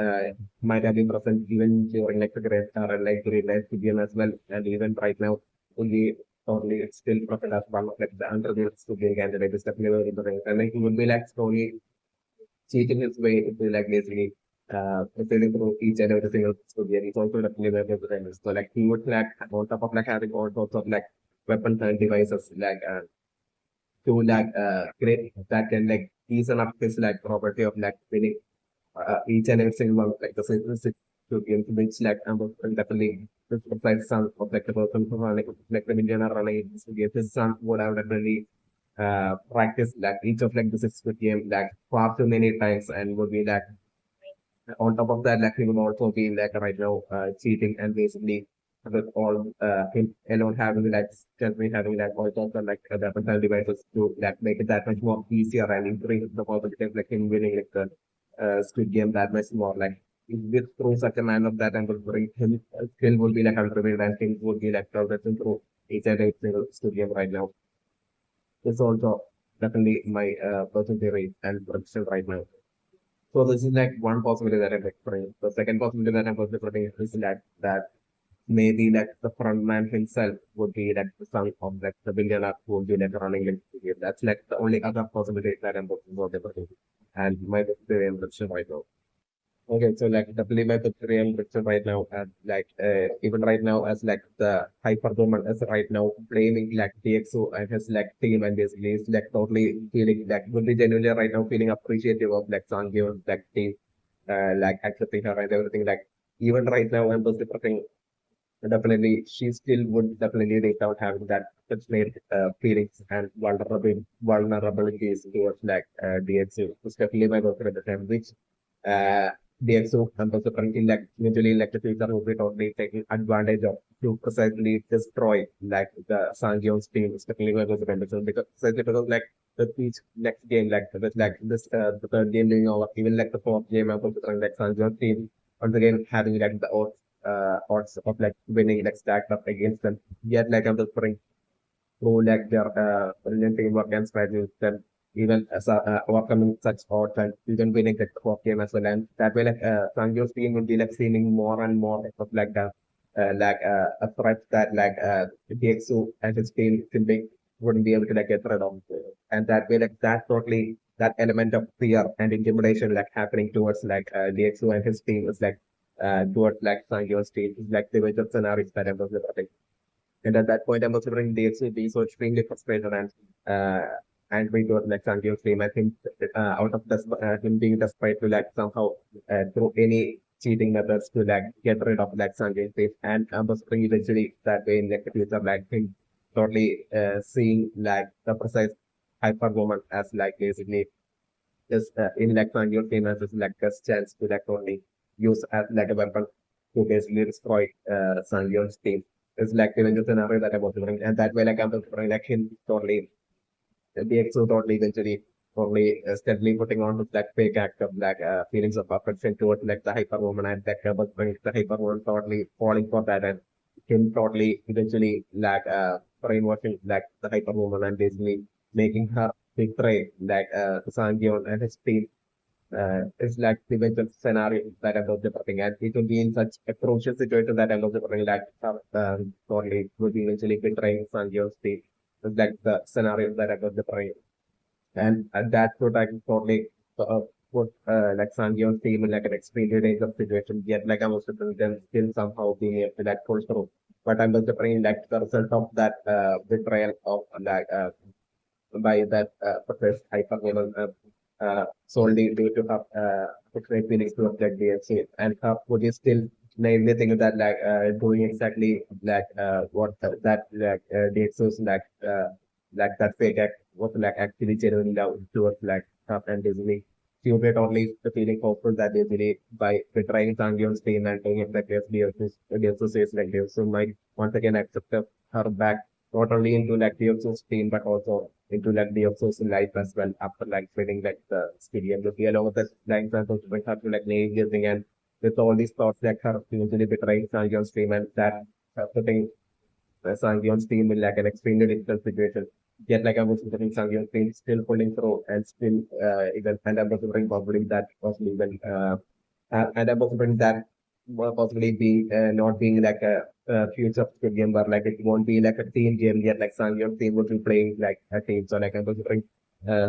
might have been present even during like the great like great life Syrian as well and even right now only totally still present as one of like the underrated Syrian candidate is definitely very important and like he would be like slowly cheating his way into like basically sailing through each and every single Syrian. He's also definitely very important. So like he would like on top of like having all sorts of like weapons and devices like to like create that can like season up this like property of like winning each and every single one like the six to games which like definitely this like some of like the person who running like the million are running this game his son would have definitely practice like each of like the six game like far too many times and would be like on top of that, like he would also be like right now cheating and basically with all him alone having like just me having like all sorts of like the personal devices to like make it that much more easier and increase the possibility of like him winning like the Squid Game that much more like with through such a man of that and will bring him skill will be like unrevealed and things would be like progressing through each and every single Squid Game right now. It's also definitely my personal theory and prediction right now. So this is like one possibility that I'm exploring. The second possibility that I'm exploring is that maybe like the front man himself would be like the son of like the billionaire who would be like running like the game. That's like the only other possibility that I'm looking for. and my victory and prediction right now. Okay, so like definitely my victory and prediction right now, and like even right now as like the hyperwoman is right now blaming like DXO and his like team, and basically is like totally feeling like would be genuinely right now feeling appreciative of like Sang-woo's like team, like accepting her and everything. Like even right now, I'm just depressing. Definitely, she still would definitely reach out having that affectionate feelings and vulnerabilities towards like DXO. It's definitely my girlfriend at the time, which uh, DXO and also currently like usually like the future will be totally taking advantage of to precisely destroy like the Sangyeon's team, especially my girlfriend. So because precisely because like each next game like with like this the third game being over, even like the fourth game, I'm also trying like Sangyeon's team once again having like the odds of like winning like stacked up against them. Yet like I'm just putting through like their brilliant teamwork and strategies then even as overcoming such odds and even winning the fourth game as well. And that way like Sangyo's team would be like seeming more and more of like the a threat that like DXO and his team simply wouldn't be able to like get rid of. And that way like that totally that element of fear and intimidation like happening towards like DXO and his team is like towards like Sangyo's team is like the major scenarios that I was developing. And at that point, I was wondering they actually being so extremely frustrated and angry towards like Sanjay's team. I think out of him being desperate to like somehow through any cheating methods to like get rid of like Sanjay's team. And I was wondering eventually that way in like the future, like him totally seeing like the precise hyper woman as like basically just in like Sanjay's team as like a chance to like only use as like a weapon to basically destroy Sanjay's team. It's like even the scenario that I was doing, and that way like I'm just like him totally the EXO totally eventually totally steadily putting on that fake act of like feelings of affection towards like the hyper woman and that but when the hyper woman totally falling for that and him totally eventually like brainwashing like the hyper woman and basically making her betray like Sangyeon and his team is like the eventual scenario that I'm not developing. And it will be in such a crucial situation that I'm not developing like totally will be eventually betraying Sanjay's team. It's like the scenario that I'm not developing. And that would like totally put like Sanjay's team in like an extremely dangerous situation. Yet like I'm also them still somehow being able to like pull through. But I'm just developing like the result of that betrayal of like by that professed hypervillain solely due to her portrait feelings towards like DFC. And her would you still naively think that like doing exactly like what that like DXO's like that fake act was like actually genuine love towards like her and Disney. She would get only the feeling hopeful that Disney by betraying Sangyeon's team and doing it like DXO says like DXO might once again accept her back not only into like DXO's team but also into like the social life as well after like feeling like the stadium to be along with the like that also bring her to like navigating and with all these thoughts like her usually betraying Sangyeon's team and that putting Sangyeon's team in like an extremely difficult situation. Yet like I was considering Sangyeon's team still pulling through and still even and I was considering probably that possibly even and I was considering that possibly be not being like a future Squid game where like it won't be like a team game yet like Sangyeon's team would be playing like a team. So like I'm considering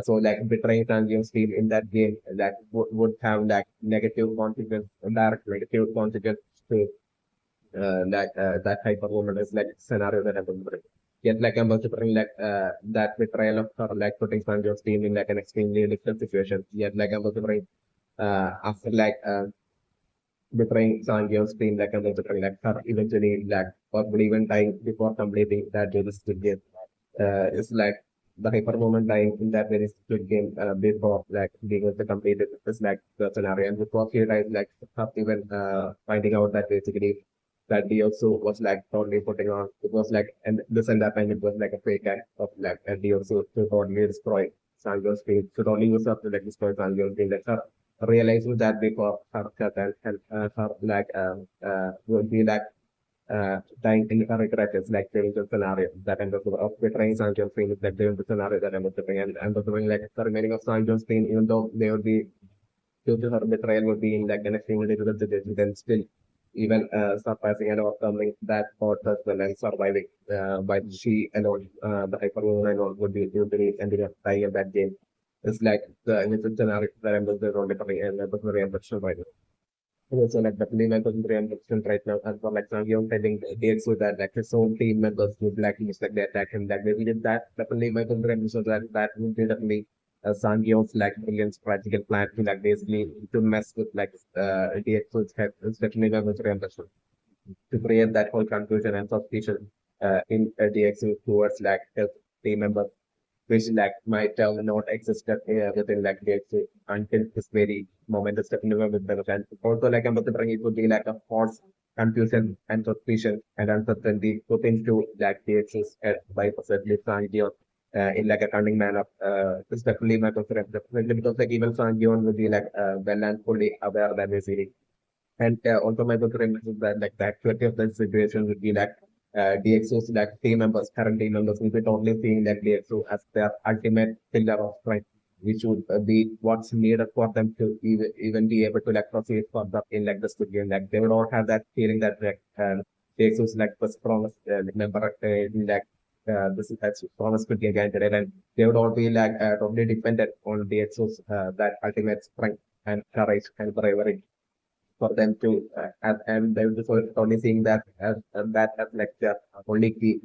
so like betraying Sangyeon's team in that game that would have like negative consequence, direct negative consequence to that hyper woman is like scenario that I'm considering. Yet like I'm also putting like that betrayal of her like putting Sangyeon's team in like an extremely difficult situation. Yet like I'm also putting after like betraying Sangyeon's team like I'm also putting like her eventually like probably even dying before completing that realistic game. It's like the hyper moment dying in that very split game before like being able to complete it is like the scenario and before she dies like her even finding out that basically that he also was like totally putting on it was like and this and that time it was like a fake act of like and he also to totally destroy Sangyo's team should only use up to like destroy Sangyo's team like her realizing that before her death and her like would be like dying in a regret is like there is a scenario that end of betraying Sanjay's team is like there is a scenario that I'm doing and I'm doing like the remaining of Sanjay's team even though they would be due to her betrayal would be in like an extremely difficult situation then still even surpassing and overcoming that odds as well and surviving by she alone the hyper woman alone would be ending up dying in that game It's like the initial scenario that I'm just only coming and I'm very emotional right now. So like definitely my person very emotional right now. And for like some young telling dates with that like his own team members would like just like they attack him like they did that. Definitely my person very emotional that would be definitely Sang-Yeon's like brilliant strategical plan to like basically to mess with like DXO's head. It's definitely my person very emotional to create that whole confusion and suspicion in DXO towards like his team members which like might have not existed within like the exit until this very moment the step never with the and also like I'm bring it would be like a false confusion and suspicion and uncertainty put into like the exist by possibly Sanjion in like a cunning manner. It's definitely my preference. Definitely because like even Sanjion will be like well and fully aware that we're seeing. And also my preference is that like the actuality of the situation would be like DXO's like team members, current team members will be totally seeing like DXO as their ultimate pillar of strength, which would be what's needed for them to even be able to like proceed further in like the studio. Like they would all have that feeling that like DXO is like the strongest member in like this is that's strongest studio candidate, and they would all be like totally dependent on DXO's that ultimate strength and courage and bravery for them to and they will just only seeing that as like their only key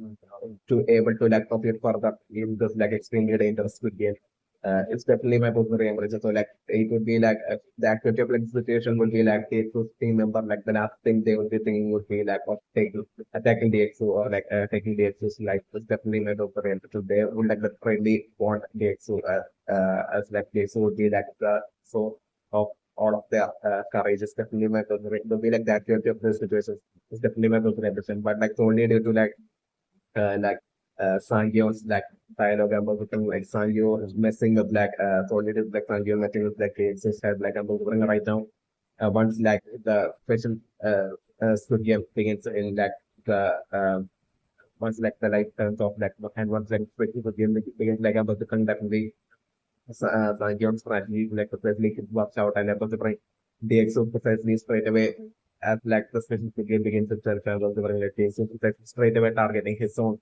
to able to like profit further in this like extremely dangerous game. It's definitely my personal impression. So like it would be like the activity of like the situation would be like the EXO team member like the last thing they would be thinking would be like of taking attacking the EXO or like taking the EXO's life. It's definitely my personal impression. They would like the friendly want the EXO as like the EXO would be like the so of all of their courage is definitely my personal the way like the activity of the situation is definitely my personal impression. But like solely due to like Sangyeon's like dialogue about looking like Sangyo is messing with like solely due to like Sangyo messing with like the exist head like I'm looking right now. Once like the special Squid Game begins in like the once like the light turns off like and once like Squid Game begins like I'm about to conduct the Young strategy, like precisely it works out and able to bring DXO precisely straight away as like the special game begins itself and also bring like DXO precisely straight away targeting his own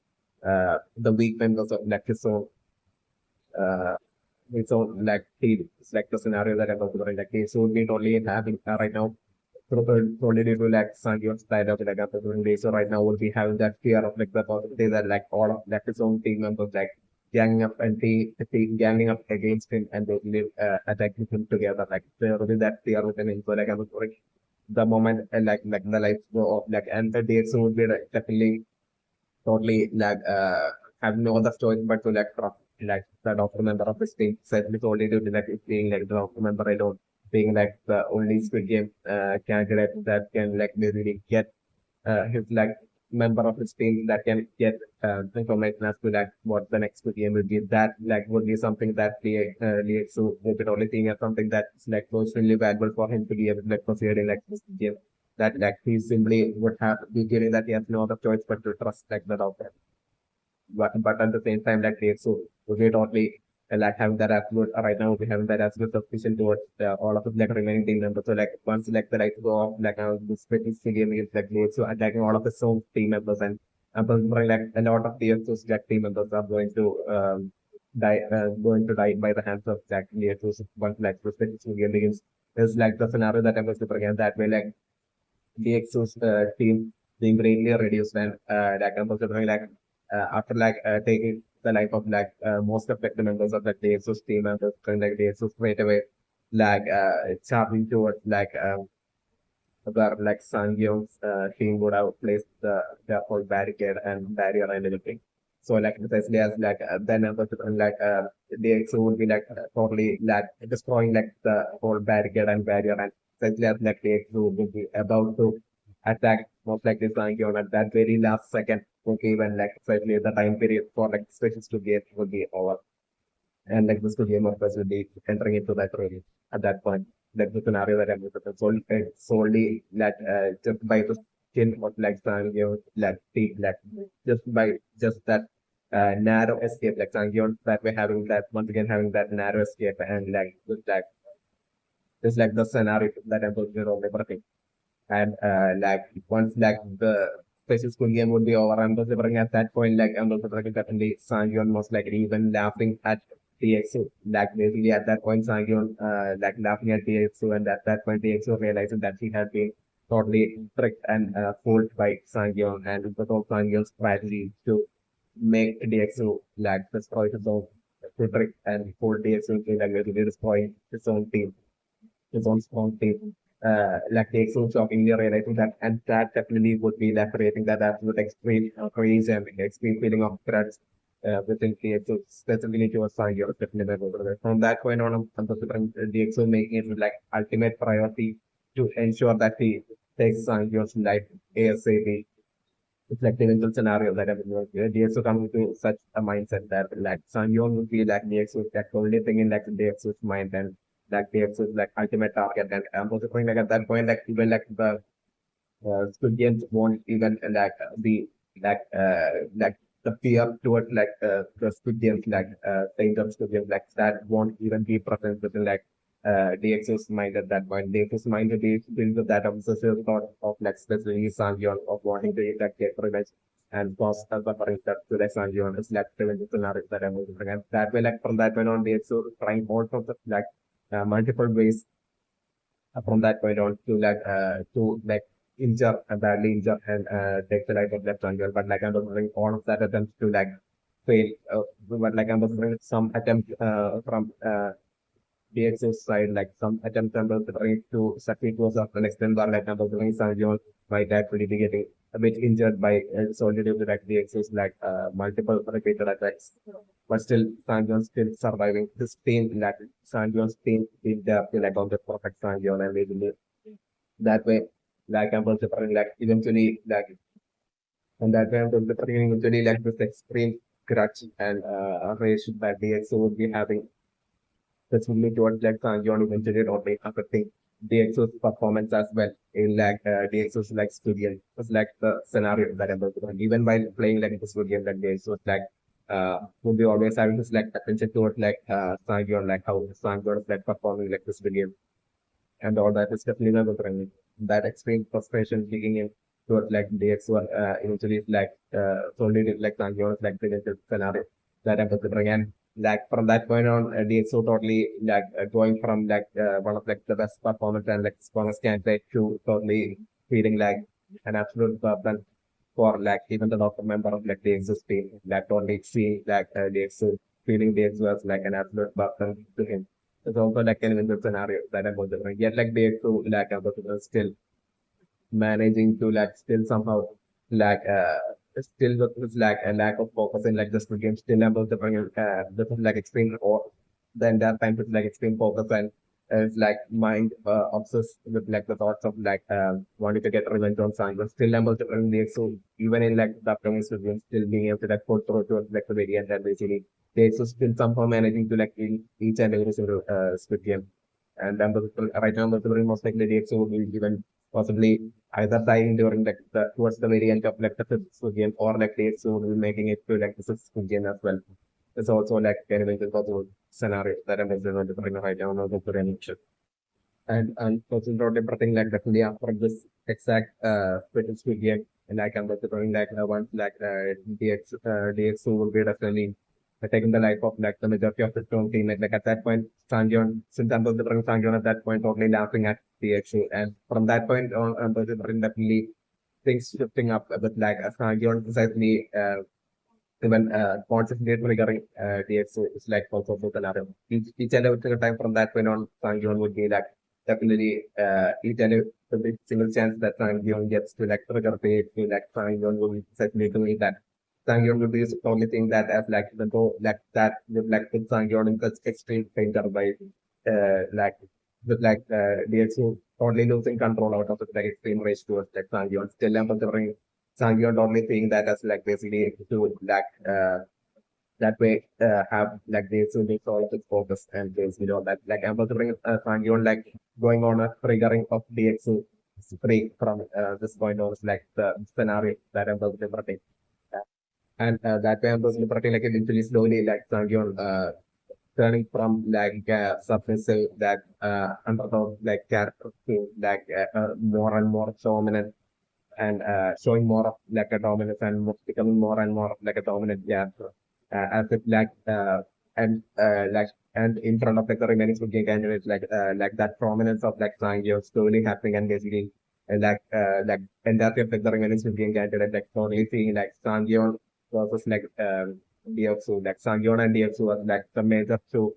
the weak members of like uh his own like team. It's like the scenario that I'm also bring like DXO would be totally having right now totally due to like Sangyeon's style of like after doing this. So right now we'll be having that fear of like the possibility that like all of like his own team members like ganging up and ganging up against him and they live attacking him together. Like there will be that fear within him. So like I was like the moment like the life go of like and the dates would be like definitely totally like have no other choice but to like trust like the doctor member of his team. Certainly only to like it being like the doctor member alone being like the only Squid Game candidate that can like really get his like member of his team that can get information as to like what the next game will be. That like would be something that the so we could only think as something that's like personally valuable for him to be able to like proceed in like this game. That like he simply would have be given that he has no other choice but to trust like the doctor. But at the same time, like so we totally like having that absolute right now we having that absolute suspicion towards all of the like remaining team members. So like once like the lights go off, like the split is game against like so attacking all of the own team members and I'm considering like a lot of the those like team members are going to die by the hands of Jack Leo's once like the split is game begins. Is like the scenario that I'm going to bring that way like DXO's team being greatly reduced and like I'm considering like after like taking the life of like most of like, the members of the DXO's team and like DXO straight away like charging towards like where like Sangyeong's team would have placed the whole barricade and barrier and everything. So like precisely as like then like DXO would be like totally like destroying like the whole barricade and barrier and precisely as like DXO would be about to attack most likely Sangyeong at that very last second. Okay, when like precisely the time period for like spaces to get would be over and like this could game of us will be entering into that role at that point. That's the scenario that I'm looking at. Solely that just by the skin of like Sangyeon, like the like just by just that narrow escape, like Sangyeon that we're having that once again having that narrow escape and like just like the scenario that I'm looking at everything. And like once like the special school game would be over, I'm considering at that point like I'm considering definitely Sangyeon most likely even laughing at DXO. Like basically at that point, Sang-yeon like laughing at DXO, and at that point, DXO realizing that he had been totally tricked and fooled by Sang-yeon, and it was all Sang-yeon's strategy to make DXO like destroy his own to trick and fool DXO into like basically destroying his own team, his own strong team. Like DXO shockingly realizing that, and that definitely would be like creating that absolute extreme craze and extreme feeling of threats within DXO, specifically towards Sang-yeon. Definitely. From that point on, I'm considering DXO making it like ultimate priority to ensure that he takes Sang-yeon's life ASAP. It's like the eventual scenario that everyone DXO coming to such a mindset that like Sang-yeon would be like DXO like the only thing in like DXO's mind, and like DXO's like ultimate target. And I'm also going like at that point like even like the students won't even like the fear towards like the students like saying of students like that won't even be present within like DXO's mind at that point. DXO's mind will be filled with that obsessive thought of like specifically Sang-yeon of wanting to like get revenge and cause a suffering that to like Sang-yeon is like the scenario that I'm going to bring. And that way like from that point on DXO trying all sorts of like multiple ways from that point on to like injure badly injure and take the life of left triangle. But like I'm doing all of that attempts to like fail. But like I'm doing some attempt from DX's side, like some attempt I'm trying to succeed to a certain extent, but like I'm doing Sanjon by that really getting a bit injured by solely due to like DX's like multiple repeated attacks. But still, Sanjon still surviving. His team, like Sanjon's team, is there to like on the perfect Sanjon, and basically that way, like I'm also like eventually like and that way I'm considering eventually like this extreme grudge and rage that DXO would be having specifically towards like Sanjon eventually only affecting DXO's performance as well in like DXO's like studio. It's like the scenario that I'm doing. Even while playing like this video that DXO was like would be always having this like attention towards like Sanjon, like how Sanjon is like performing like this video and all that is definitely not good. That extreme frustration kicking in towards like DXO eventually like solely like Sanjon is like the scenario that I'm considering. And like from that point on, DXO totally like going from like one of like the best performance and like strongest candidate to totally feeling like an absolute burden for like even the local member of like DXO's team, like totally seeing like DXO feeling DXO as like an absolute burden to him. It's also like an event scenario that I'm considering. Yet like DXO like I'm still managing to like still somehow like still with like a lack of focus in like just the game still able to bring this is like extreme or the entire time with like extreme focus and is like mind obsessed with like the thoughts of like wanting to get revenge on someone but still able to bring the EXO even in like the upcoming game still being able to like pull through to like the very end and basically the EXO still somehow managing to like in each and every single Squid game and right now I'm most likely the EXO will be even possibly either dying during like the towards the very end of like the fifth game or like late soon making it to like the sixth game as well. It's also like kind of a possible scenario that I'm considering to bring right now not for any shit. And considering everything like definitely after this exact fitness game and like I'm considering like once like DX will be definitely taking the life of like the majority of the strong team. Like at that point, Sanjon, since I'm considering Sanjon at that point, totally laughing at DXU. And from that point on, I'm considering definitely things shifting up a bit like Sanjon precisely even consciously triggering DXU is like also for scenario. Each and every single time from that point on, Sanjon would be like definitely each and every single chance that Sanjon gets to like trigger the to like Sanjon will certainly doing that. Sang-yeon will be the only thing that as like the go like that with like with Sang-yeon in such extreme danger by like with like DXO totally losing control out of the like extreme rage towards like Sang-yeon. Still I'm considering Sang-yeon only seeing that as like basically to like that way have like DXO needs all of its focus and basically all that. Like I'm considering Sang-yeon like going on a triggering of DXO free from this point on is like the scenario that I'm considering. And that way I'm personally practicing like eventually slowly like Sangyon turning from like submissive that underdog like character to like more and more dominant and showing more of like a dominance and becoming more and more of like a dominant character as if like and in front of like the remaining Squid Game candidates, like that prominence of like Sang-woo slowly happening and basically like entirety of like the remaining Squid Game candidate like only seeing like Sang-woo versus like DFSU, like Sang-woo and DFSU was like the major two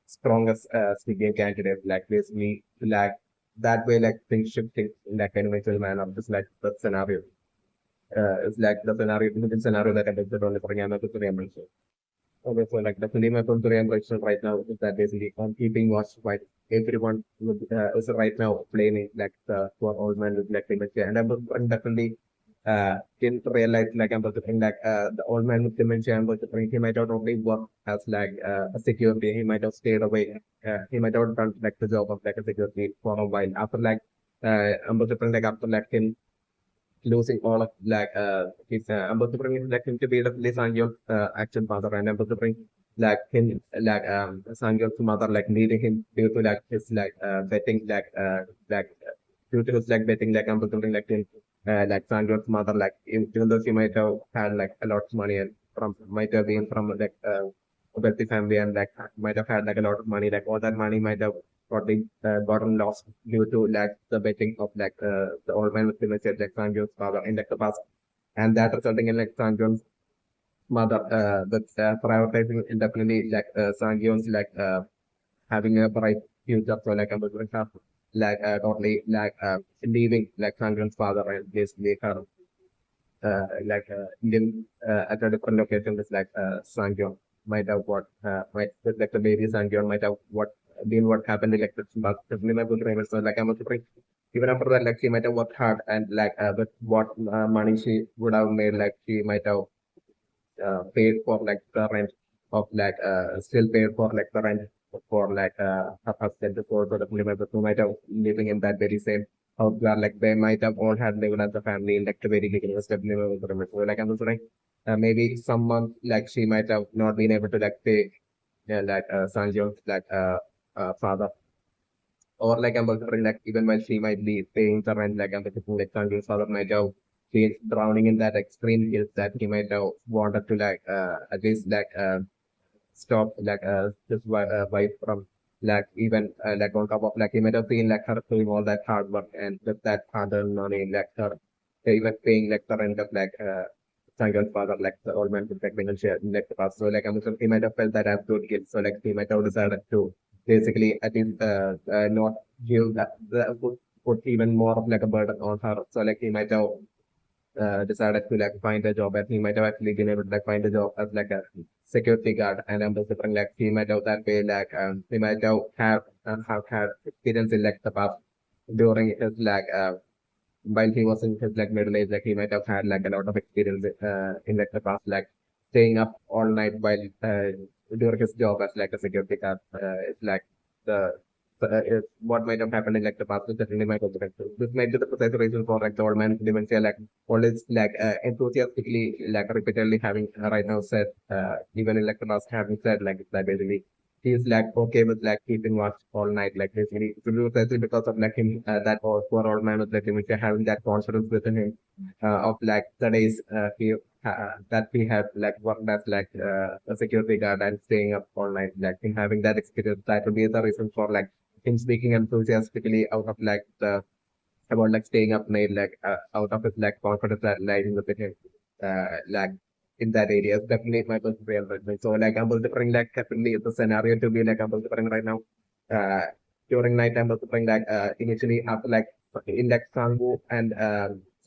strongest Squid Game candidates, like basically like that way like things shifting in like an eventual manner, just like the scenario. It's like the scenario that I did on the program of the Korean. Okay, so like definitely my Korean question right now is that basically I'm keeping watch by everyone is right now playing like the for old man with like dementia, and I'm definitely didn't realize like I'm thinking like the old man with dementia and was thinking he might not only work as like a security, he might have stayed away, he might have done like the job of like a security for a while after like I'm like after like him losing all of like his about to bring like him to be the Sangyeon action father and about to bring like him like Sangyeon's mother like needing him due to like his betting like due to his like betting like about to bring like Sangyeon's mother like even though she might have had like a lot of money and from might have been from a wealthy family and like might have had like a lot of money like all that money might have gotten lost due to like the betting of the old man with dementia, like Sang-woo's father in like the past, and that resulting in like Sang-woo's mother, that's prioritizing definitely like Sang-woo's having a bright future, so like I'm going to have totally leaving like Sang-woo's father and basically her Indian at a different location is like Sang-woo might have what might like the baby Sang-woo might have what been what happened in like this but definitely my good driver. So like I'm also pretty even after that like she might have worked hard and but what money she would have made like she might have paid for like the rent of still paid for like the rent for her husband before so definitely my who might have living in that very same house where like they might have all had lived as a family in like the very beginning was definitely my wonder. So like I'm also like maybe some month like she might have not been able to like pay Sanjay's father or like I'm wondering like even when she might be paying the rent like I'm thinking like Sanjay's father might have been drowning in that extreme guilt that he might have wanted to at least stop his wife from even on top of like he might have seen like her doing all that hard work and with that hard earned money like her even paying like the rent of Sangal's father like the old man with like dementia in like the past. So like I'm sure he might have felt that absolute guilt. So like he might have decided to basically at least not give that put even more of like a burden on her. So like he might have decided to like find a job and he might have actually been able to like find a job as like a security guard and I'm just different like he might have that way he might have had experience in like the past during his while he was in his like middle age like he might have had like a lot of experience in like the past like staying up all night while during his job as like a security guard it's like the what might have happened in like the past is certainly might have been. This might be the precise reason for like the old man dementia, like always enthusiastically repeatedly having right now said even in like the past having said like that basically he's like okay with like keeping watch all night like basically precisely because of like him that poor old man with like dementia having that confidence within him of like the days that he had like worked as a security guard and staying up all night like him having that experience that would be the reason for like him speaking enthusiastically out of like the about like staying up late out of his like confidence that lies within him like in that area. It's definitely my most real witness. So like I'm also bring like definitely the scenario to be like I'm also bring right now. Uh During night I'm also bring initially after like in like Sangwoo and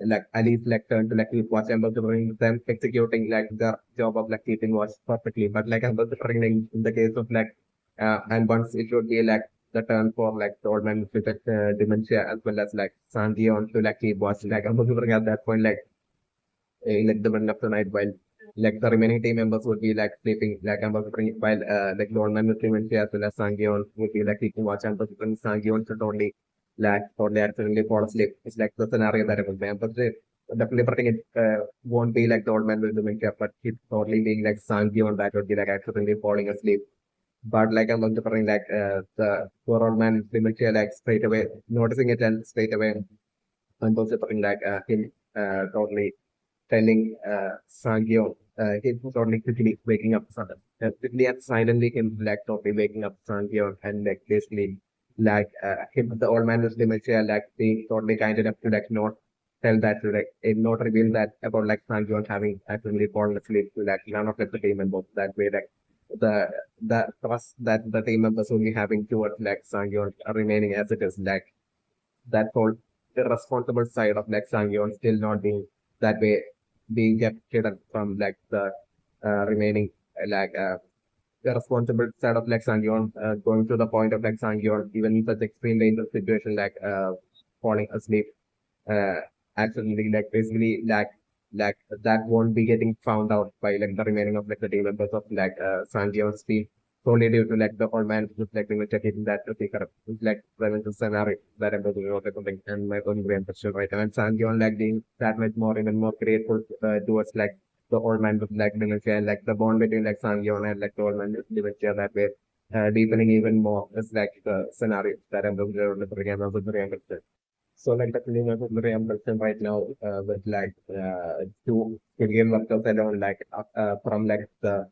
like Ali's like turn to like keep watch I'm also bring them executing like the job of like keeping watch perfectly. But like I'm also bring in the case of and once it would be like the turn for like the old man with dementia as well as like Sandy on to like keep watching. Like I'm considering at that point in like the middle of the night while like the remaining team members would be like sleeping. Like I'm considering while like the old man with dementia as well as Sandy on would be like keeping watch and considering Sandy on should only totally accidentally fall asleep. It's like the scenario that it would be. But definitely predicting it won't be like the old man with dementia, but it's totally being like Sandy on that would be like accidentally falling asleep but like I'm wondering, the poor old man dementia, like straight away noticing it and straight away considering him totally telling Sangyo him totally quickly waking up quickly and silently him like totally waking up Sang-yeon and like basically him the old man with dementia like being totally kind enough to like not tell that to like not reveal that about like Sang-yeon having actually fallen asleep to like none of the team members that way like the the trust that the team members will be having towards like Sang-yeon remaining as it is like that whole irresponsible side of like Sang-yeon still not being that way being kept hidden from like the remaining like irresponsible side of like Sang-yeon going to the point of like Sang-yeon even in such extreme dangerous situation like falling asleep uh, accidentally like basically like that won't be getting found out by like the remaining of like the team members of like Sang-yeon's team solely due to like the old man reflecting the checking that the secret like prevention scenario that I'm doing or something and my own brain picture right and Sang-yeon like being that much more even more grateful towards like the old man with like dementia and like the bond between like Sang-yeon and like the old man with dementia that way deepening even more is like the scenario that I'm doing the program of the brain picture. So like the feeling of very impression right now with like two Indian workers alone like from like the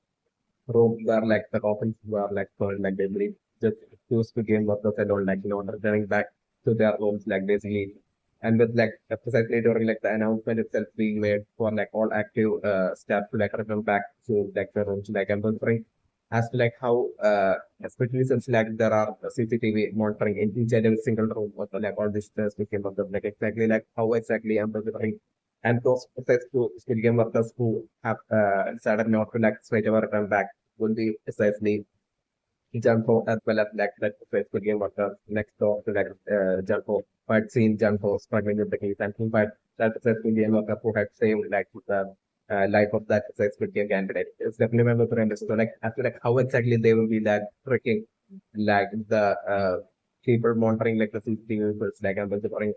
room where like the coffins were like burned like they believe just two Indian workers alone like returning back to their homes like basically and with like precisely during like the announcement itself being made for like all active staff to like return back to like their rooms like I'm wondering as to like how especially since like there are CCTV monitoring in each and every single room of like all these game workers like exactly like how exactly I'm monitoring and those process to skill game workers who have decided not to like straight away return back will be precisely Junko as well as like that skill game workers next door to like Junko but seen Junko struggling with the case and but that successful game worker who had saved like the life of that successful game candidate. It's definitely memorable to understand like as to like how exactly they will be like tricking like the people monitoring like the CCTV first like I'm monitoring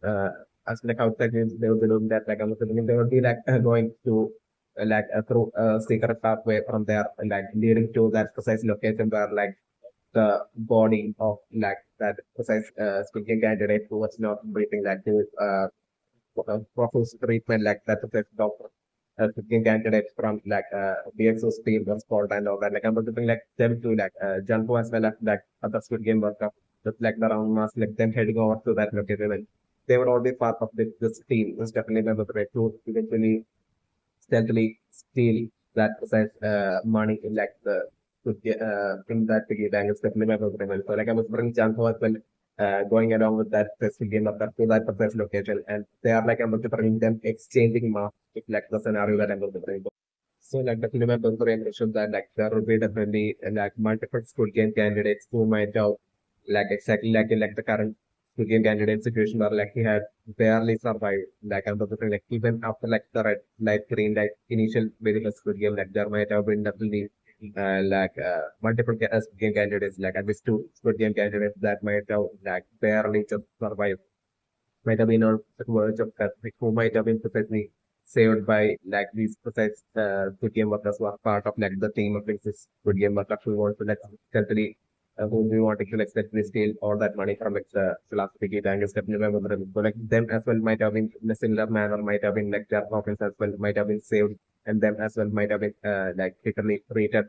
as like how exactly they will be doing that like I'm thinking they will be like going to through a secret pathway from there like leading to that precise location where like the body of like that precise speaking candidate who was not breathing like to profuse treatment like that precise doctor speaking candidates from like BXO team was called and all that like I'm looking like them to like Junko as well as like other Squid Game worker just like the round mass like them heading over to that location and they would all be part of this team. It's definitely member to eventually stealthily steal that precise money in like the to get in that piggy bank is definitely memorable. So like I was bringing Janko as well going along with that specific game of that to that precise location and they are like I'm going to bring them exchanging marks with like the scenario that I'm going to bring. So like definitely memorable mentioned that like there will be definitely like multiple school game candidates who might have like exactly like in like the current school game candidate situation where like he had barely survived. Like I'm talking like even after like the red light green light initial very first Squid Game like there might have been definitely multiple Squid Game candidates like at least two Squid Game candidates that might have like barely just survived might have been on the verge of death like, who might have been precisely saved by like these precise Squid Game workers who are part of like the team of like, this Squid Game workers who want to like essentially who we want to like essentially steal all that money from like the philosophy and is definitely memorable. So like them as well might have been in a similar manner, might have been like their profits as well, might have been saved, and them as well might have been like literally treated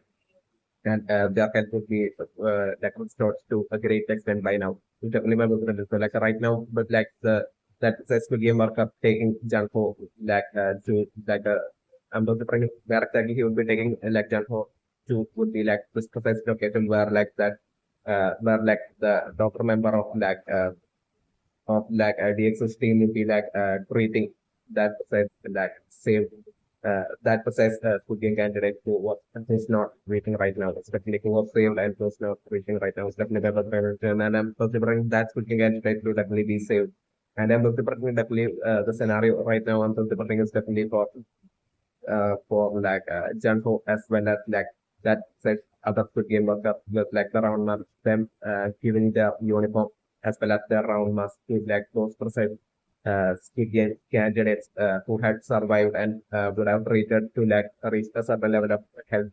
and their health would be like restored to a great extent by now. You definitely memorable. So like right now, but like the that successful game worker taking Janko like to like I'm not the where exactly he would be taking like Janko to would be like this precise location where like that where like the doctor member of like DX's team will be like treating that precise like same that precise cooking candidate who's not reaching right now. It's definitely who was saved and who's not reaching right now. It's definitely better prevention. And I'm considering that cooking candidate to definitely be saved. And I'm considering definitely the scenario right now. I'm considering is definitely for like Junho as well as like that said other good game worker with like the round mask them giving their uniform as well as their round mask to like those precise skilled candidates who had survived and would have treated to like reach a certain level of health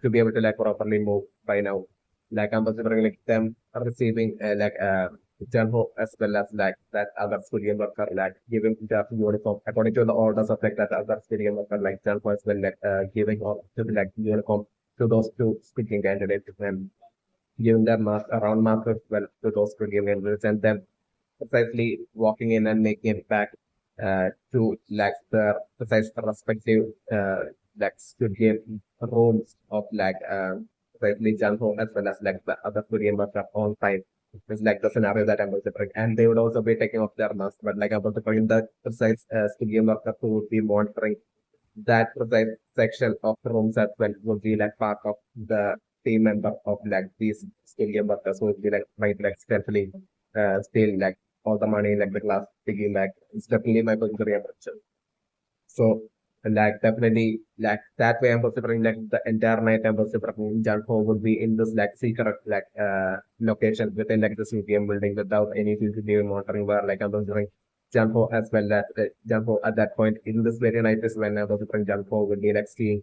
to be able to like properly move by now. Like I'm considering like them receiving like Janho as well as like that other civilian worker like giving the uniform according to the orders of like that other civilian worker like Janho as well like giving all to like uniform to those two speaking candidates and giving their mask around mask as well to those speaking candidates and then precisely walking in and making it back to like the precise respective like studio rooms of like precisely Janho as well as like the other Korean worker on time. It's like the scenario that I'm considering. And they would also be taking off their mask, but like about the point the precise studio worker who would be monitoring that precise section of the rooms as well would be like part of the team member of like these studio workers who would be like trying to like stealthily steal like all the money like the glass piggy like it's definitely my particular approach. So like definitely like that way I'm considering like the entire night I'm considering Janko would be in this like secret like location within like the CPM building without any CCTV monitoring where like I'm considering Janko as well as Janko at that point in this very night is when I'm considering Janko would be like seeing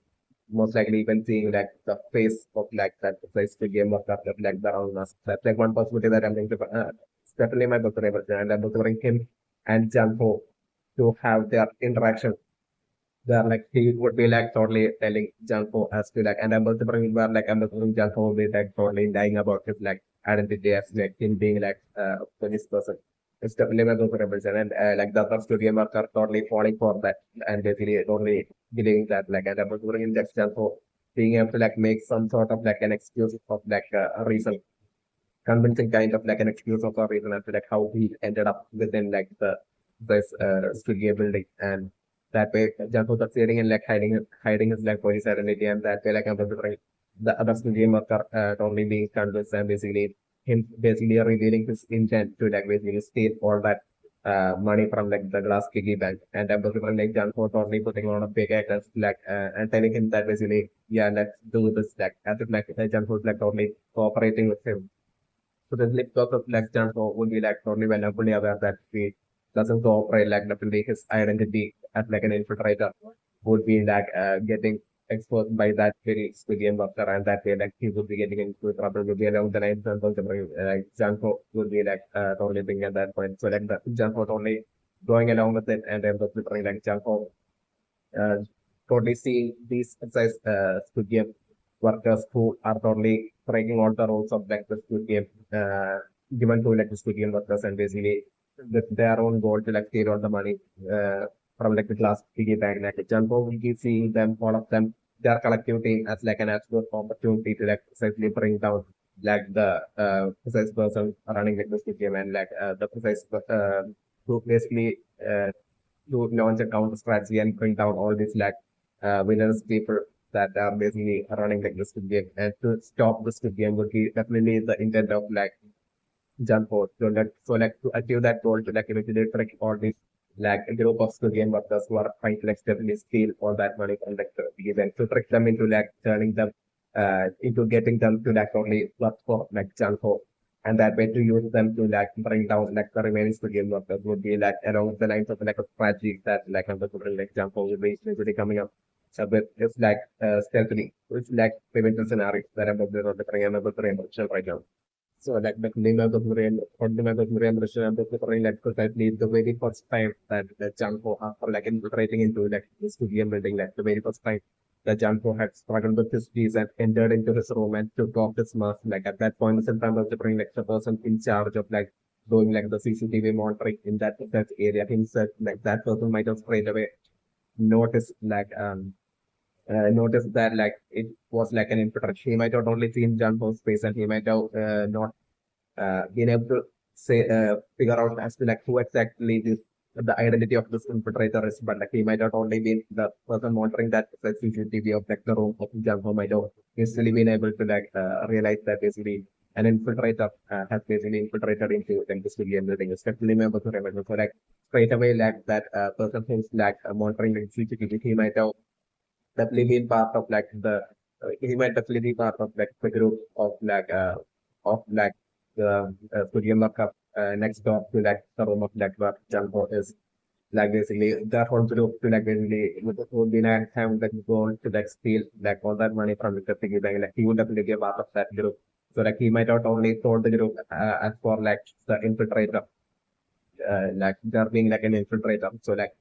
most likely even seeing like the face of like that face the game of that like the around us. That's like one possibility that I'm going to it's definitely my preference and I'm considering him and Janko to have their interaction they're like he would be like totally telling Janko as to like and I'm also bringing where like I'm assuming Janko will be like totally lying about his like identity as like him being like police person. It's definitely my represent and like the other studio members are totally falling for that and basically totally believing that like and I'm also bringing that Janko being able to like make some sort of like an excuse of like a reason convincing kind of like an excuse of a reason as to like how he ended up within like the this studio building and that way Janko succeeding in like hiding his like police identity and that way like I'm considering the other studio worker totally being convinced and basically him basically revealing his intent to like basically steal all that money from like the glass piggy bank and I'm considering like Janko totally putting on a big act as like and telling him that basically yeah let's do this like as if like Janko's like totally cooperating with him so the slip of like Janko would be like totally well fully aware that he doesn't cooperate like definitely his identity as like an infiltrator would be like getting exposed by that very civilian worker and that way like he would be getting into trouble would be around the night and like Janko would be like totally being at that point. So like the Janko totally going along with it and then the like Janko uh, totally seeing these exercise Squid Game workers who are totally breaking all the rules of like the Squid Game given to like the Squid Game workers and basically with their own goal to like steal all the money from like the class piggy bank. Like Jumbo will keep seeing them, all of them, their collective team as like an absolute opportunity to like precisely bring down like the precise person running like the Squid Game and like the precise who basically to launch a counter strategy and bring down all these like villainous people that are basically running like the Squid Game. And to stop the Squid Game would be definitely the intent of like jump force. So like to achieve that goal to like eventually trick all these like a group of Squid Game workers who are trying to like definitely steal all that money from like the event to trick them into like turning them into getting them to like only work for like Janko and that way to use them to like bring down like the remaining Squid workers would be like along the lines of like a strategy that like I'm considering like Janko will be eventually coming up. So but it's like stealthily. It's like prevention scenario that I'm considering right now. So like the name of the Korean or the name of the Korean restaurant of the Korean like precisely the very first time that the Janko after like infiltrating into like the studio building like the very first time the Janko had struggled with his keys and entered into his room and took off his mask. Like at that point, the time of the bring like the person in charge of like doing like the CCTV monitoring in that area himself, like that person might have straight away noticed noticed that like it was like an infiltration. He might have only seen Janko's face and he might have not being able to say figure out as to like who exactly this the identity of this infiltrator is, but like he might not only been the person monitoring that the CCTV of like the room of Janko might have easily been able to like realize that basically an infiltrator has basically infiltrated into like the studio and building, especially members of remember. So like straight away like that person who's like monitoring the CCTV, he might have definitely been part of like the he might definitely be part of like the group of like the Studio Markup next door to like the room of like where Janko is like basically that whole group to like basically would be like having like goal to like steal like all that money from the piggy bank like he would definitely be a part of that group So like he might have only told the group as for like the infiltrator, like there being like an infiltrator. So like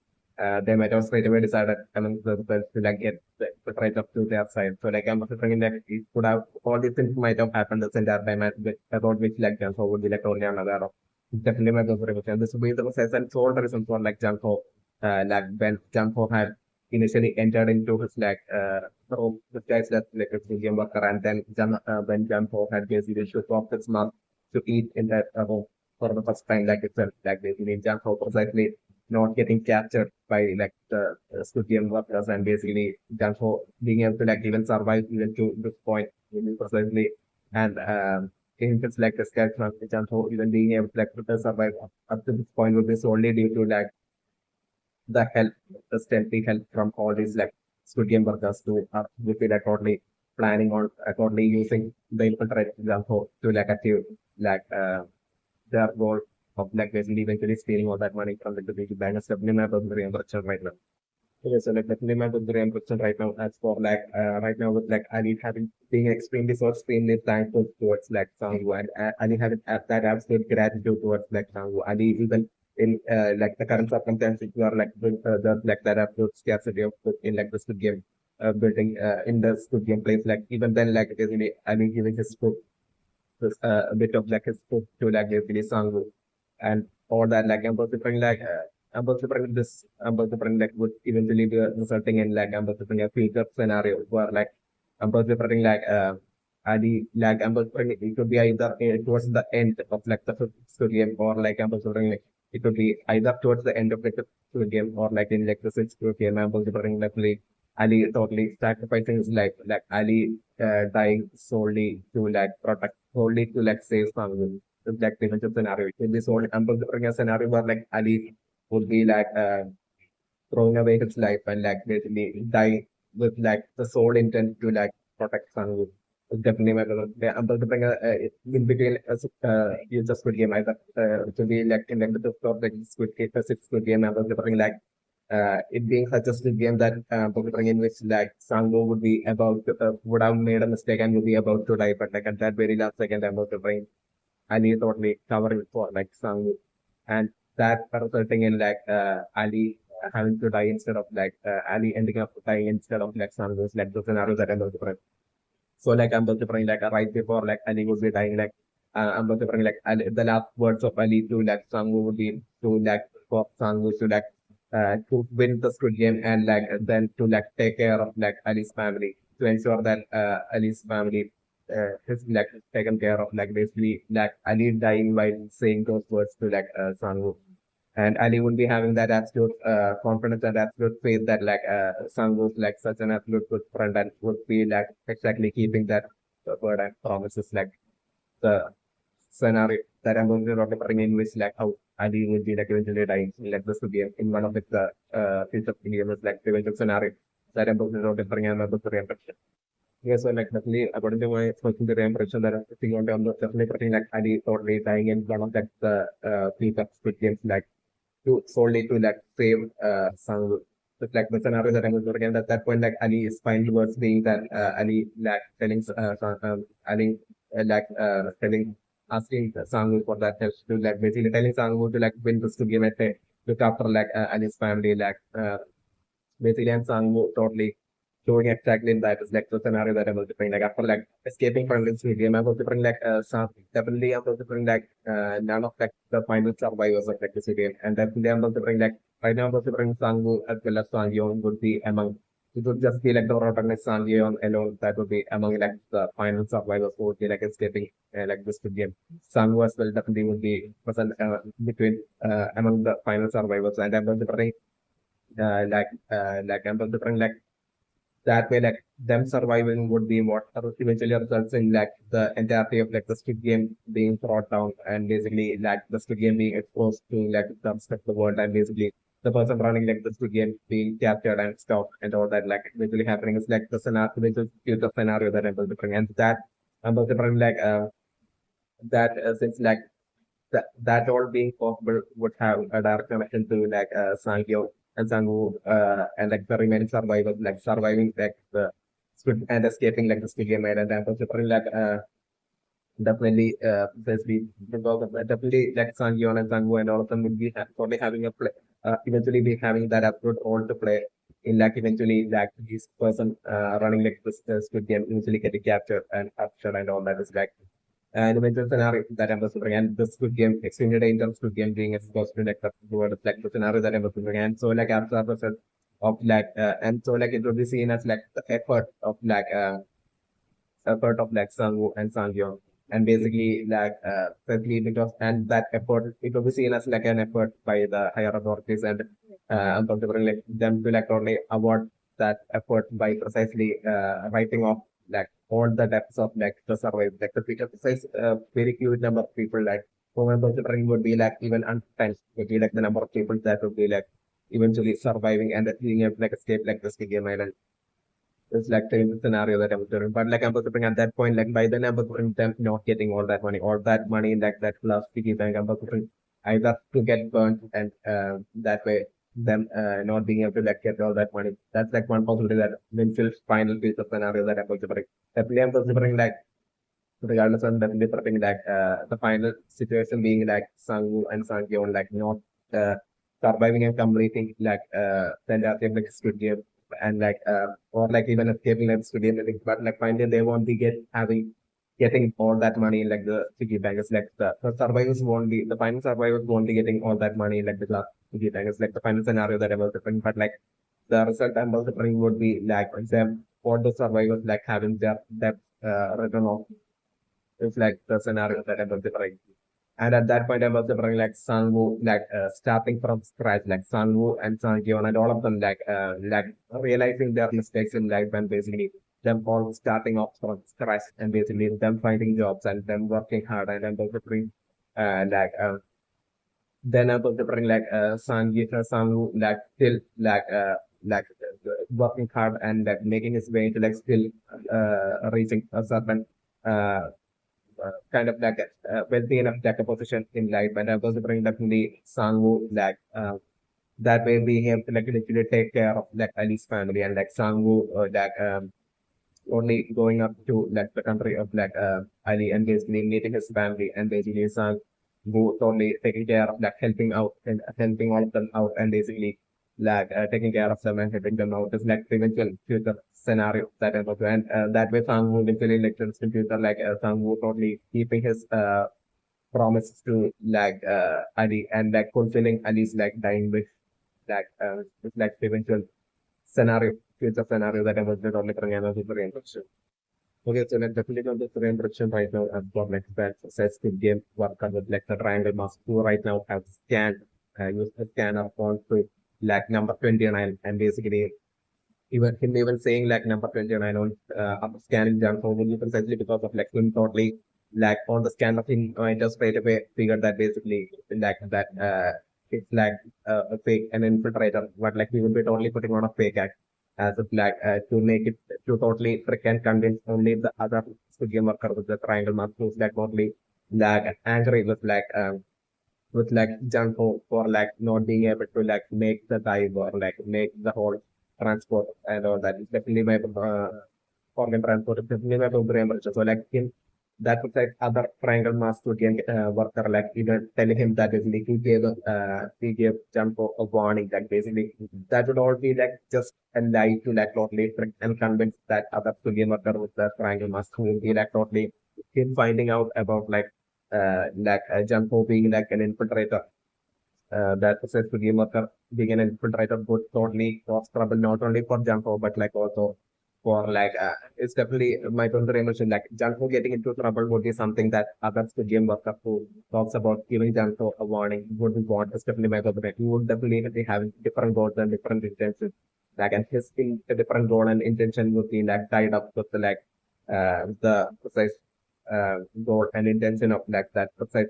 they might have straight away decided among themselves to like get the infiltrator to their side. So like I'm thinking that it could have all these things might have happened this entire time about which like Janko would be like only unaware of. Definitely my observation. This would be the and sole reason for like Janko, like when Janko had initially entered into his like room disguised as like a museum worker, and then when Janko had basically shoot off his mask to eat in that room for the first time, like itself, like basically Janko precisely not getting captured by like the Squid Game workers, and basically Janko being able to like even survive even to this point really precisely, and in his like this character Janko even being able to like to survive up to this point would be solely due to like the help, the stealthy help from all these like Squid Game workers to would be like totally planning on totally using the infiltrate Janko to like achieve like their goal of like basically eventually stealing all that money from like, the big bank. It's definitely my very question right now. Okay, so like definitely my very question right now as for like right now with like Ali having being extremely so extremely thankful towards like Sang-woo, and Ali having that absolute gratitude towards like Sang-woo. Ali even in like the current circumstances you are like the like that absolute scarcity of food in like the Squid Game building in the Squid Game place, like even then like it is really Ali giving his food a bit of like his food to like basically Sang-woo and all that like I'm considering this I'm considering like would eventually be resulting in like I'm considering a future scenario where like I'm considering like Ali like I'm considering it could be either towards the end of like the fifth game, or like I'm considering like it could be either towards the end of like the fifth game or like in like the sixth game. I'm considering like Ali totally sacrificing his life, like Ali dying solely to like protect, solely to like save Sang-woo. Like defensive scenario. It will be solely, I'm considering a scenario where like Ali would be like throwing away his life and like basically die with like the sole intent to like protect Sang-woo. It's definitely my brother. I'm considering in between you just Squid Game either to be like in like the fifth or like Squid Game, sixth Squid Game. I'm considering like it being such a strict game that considering in which like Sang-woo would be about to, would have made a mistake and would be about to die, but like at that very last second, I'm considering Ali totally covering for like Sang-woo, and that resulting in like Ali having to die instead of like Ali ending up dying instead of like Sang-woo's like the scenario that I'm considering. So like I'm considering like right before like Ali would be dying, like I'm considering like Ali, the last words of Ali to like Sang-woo would be to like for Sang-woo to win the Squid Game, and like then to like take care of like Ali's family, to ensure that Ali's family is like taken care of, like basically like Ali dying while saying those words to like Sang-woo, and Ali would be having that absolute confidence and absolute faith that like Sang-woo's like such an absolute good friend and would be like exactly keeping that word and promises, like the scenario that I'm going to bring in, which like how Ali would be like eventually dying in like this would be in one of the future videos, like the eventual scenario that I'm going to bring in the reimpression. Yeah, so like definitely according to my personal reimpression that I'm thinking on the definitely putting like Ali totally dying in one of that future Squid Games, like to solely to like save Sang-woo. So like the scenario that I'm going to again at that point, like Ali is final words being that Ali like telling Ali like telling asking Sang-woo for that help to like basically telling Sang-woo to like win this to game at look after like Ali's family, like basically and Sang-woo totally showing exactly in that is like the scenario that I was different. Like after like escaping from this game, I was different like definitely I was different like none of like the final survivors of like this game. And definitely I was different like right now I was different Sang-woo as well as Sang-yeon would be among, it would just be like the protagonist Sang-yeon alone that would be among like the final survivors who would be like escaping like this game. Sang-woo as well definitely would be present between among the final survivors, and I was different like I'm different like that way like them surviving would be what eventually results in like the entirety of like the Squid Game being brought down, and basically like the Squid Game being exposed to like the rest of the world, and basically the person running like the Squid Game being captured and stopped and all that like eventually happening is like the scenario, which is the scenario that I'm bring, and that I'm bring like that since like that all being possible would have a direct connection to like Sangyo and Sangu and like the remaining survivors, like surviving like the Squid and escaping like the Squid Game, and I'm considering like definitely, firstly, because of that, definitely like Sang-yeon and Sang-woo and all of them will be probably having a play, eventually be having that upward role to play in like eventually like this person running like this Squid Game eventually getting captured and captured and all that is like an eventual scenario that I'm considering and this Squid Game extremely dangerous Squid Game being exposed to like the world like the scenario that I'm considering and so like after the result of like and so like it will be seen as like the effort of like Sang-woo and Sang-yeon. And basically, like, firstly, because, and that effort, it will be seen as like an effort by the higher authorities and I'm considering like them to like only award that effort by precisely writing off like all the depths of like the survey, like the precise very huge number of people like who I'm considering would be like even untense would be like the number of people that would be like eventually surviving and being able to like escape like this game island it's like the scenario that I was doing. But like I'm considering at that point, like by then I'm considering them not getting all that money like that last piggy bank, I'm considering either to get burnt and that way them not being able to like get all that money. That's like one possibility that Winfield's final piece of scenario that I'm considering. Definitely I'm considering like regardless of definitely preferring like the final situation being like Sang and Sang-yeon like not uh, surviving and completing like the entire like Squid Game and like or like even escaping like Squid Game but like finally they won't be getting all that money like the piggy bankers like the survivors won't be the final survivors won't be getting all that money like the last piggy bankers like the final scenario that I was different but like the result I'm also different would be like them all the survivors like having their debt written off it's like the scenario that I was different. And at that point, I was different like Sang-woo, like starting from scratch, like Sang-woo and Sang-yeon and all of them like realizing their mistakes in life and basically them all starting off from scratch and basically them finding jobs and them working hard and then different like then I was different like Sang-woo like still working hard and like making his way to like still reaching a certain uh, kind of like wealthy enough like a position in life and I was bring definitely Sang-woo like that way being able to like literally take care of like Ali's family and like Sang-woo only going up to like the country of like Ali and basically meeting his family and basically Sang-woo only taking care of like helping out and helping all of them out and basically like taking care of them and helping them out is like the eventual future scenario that I was and that way Sang-woo eventually like turns to future like Sang-woo totally keeping his promises to like Ali and like fulfilling Ali's like dying wish it's like the eventual scenario future scenario that I was totally trying and I was very interested. Okay, so like definitely on the Korean production right now, I've got like that says Squid Game work on with like the triangle mask who right now have scanned used a scanner phone to like number 29 and basically even saying like number 29 on scanning junk phone only precisely because of like him totally like on the scanner thing I just straight away figured that basically like that it's like a fake an infiltrator but like we would be totally putting on a fake act as a like to make it to totally trick and convince only the other game worker with the triangle mask who's like totally like angry with like Junko for like not being able to like make the dive or like make the whole transport and all that. It's definitely my organ transport is definitely my program. So like in that was like other triangle master again worker like even telling him that basically he gave Junko a warning that basically that would all be like just a lie to like totally trick and convince that other game worker with the triangle master who will be like totally him finding out about like Junko being like an infiltrator that successful game worker being an infiltrator would totally cause trouble not only for Junko but like also for like it's definitely my brother emotion like Junko getting into trouble would be something that others the game worker who talks about giving Junko a warning wouldn't want is definitely my brother. He would definitely be having different goals and different intentions. Like and his a different goal and intention would be like tied up with the precise goal and intention of like that precise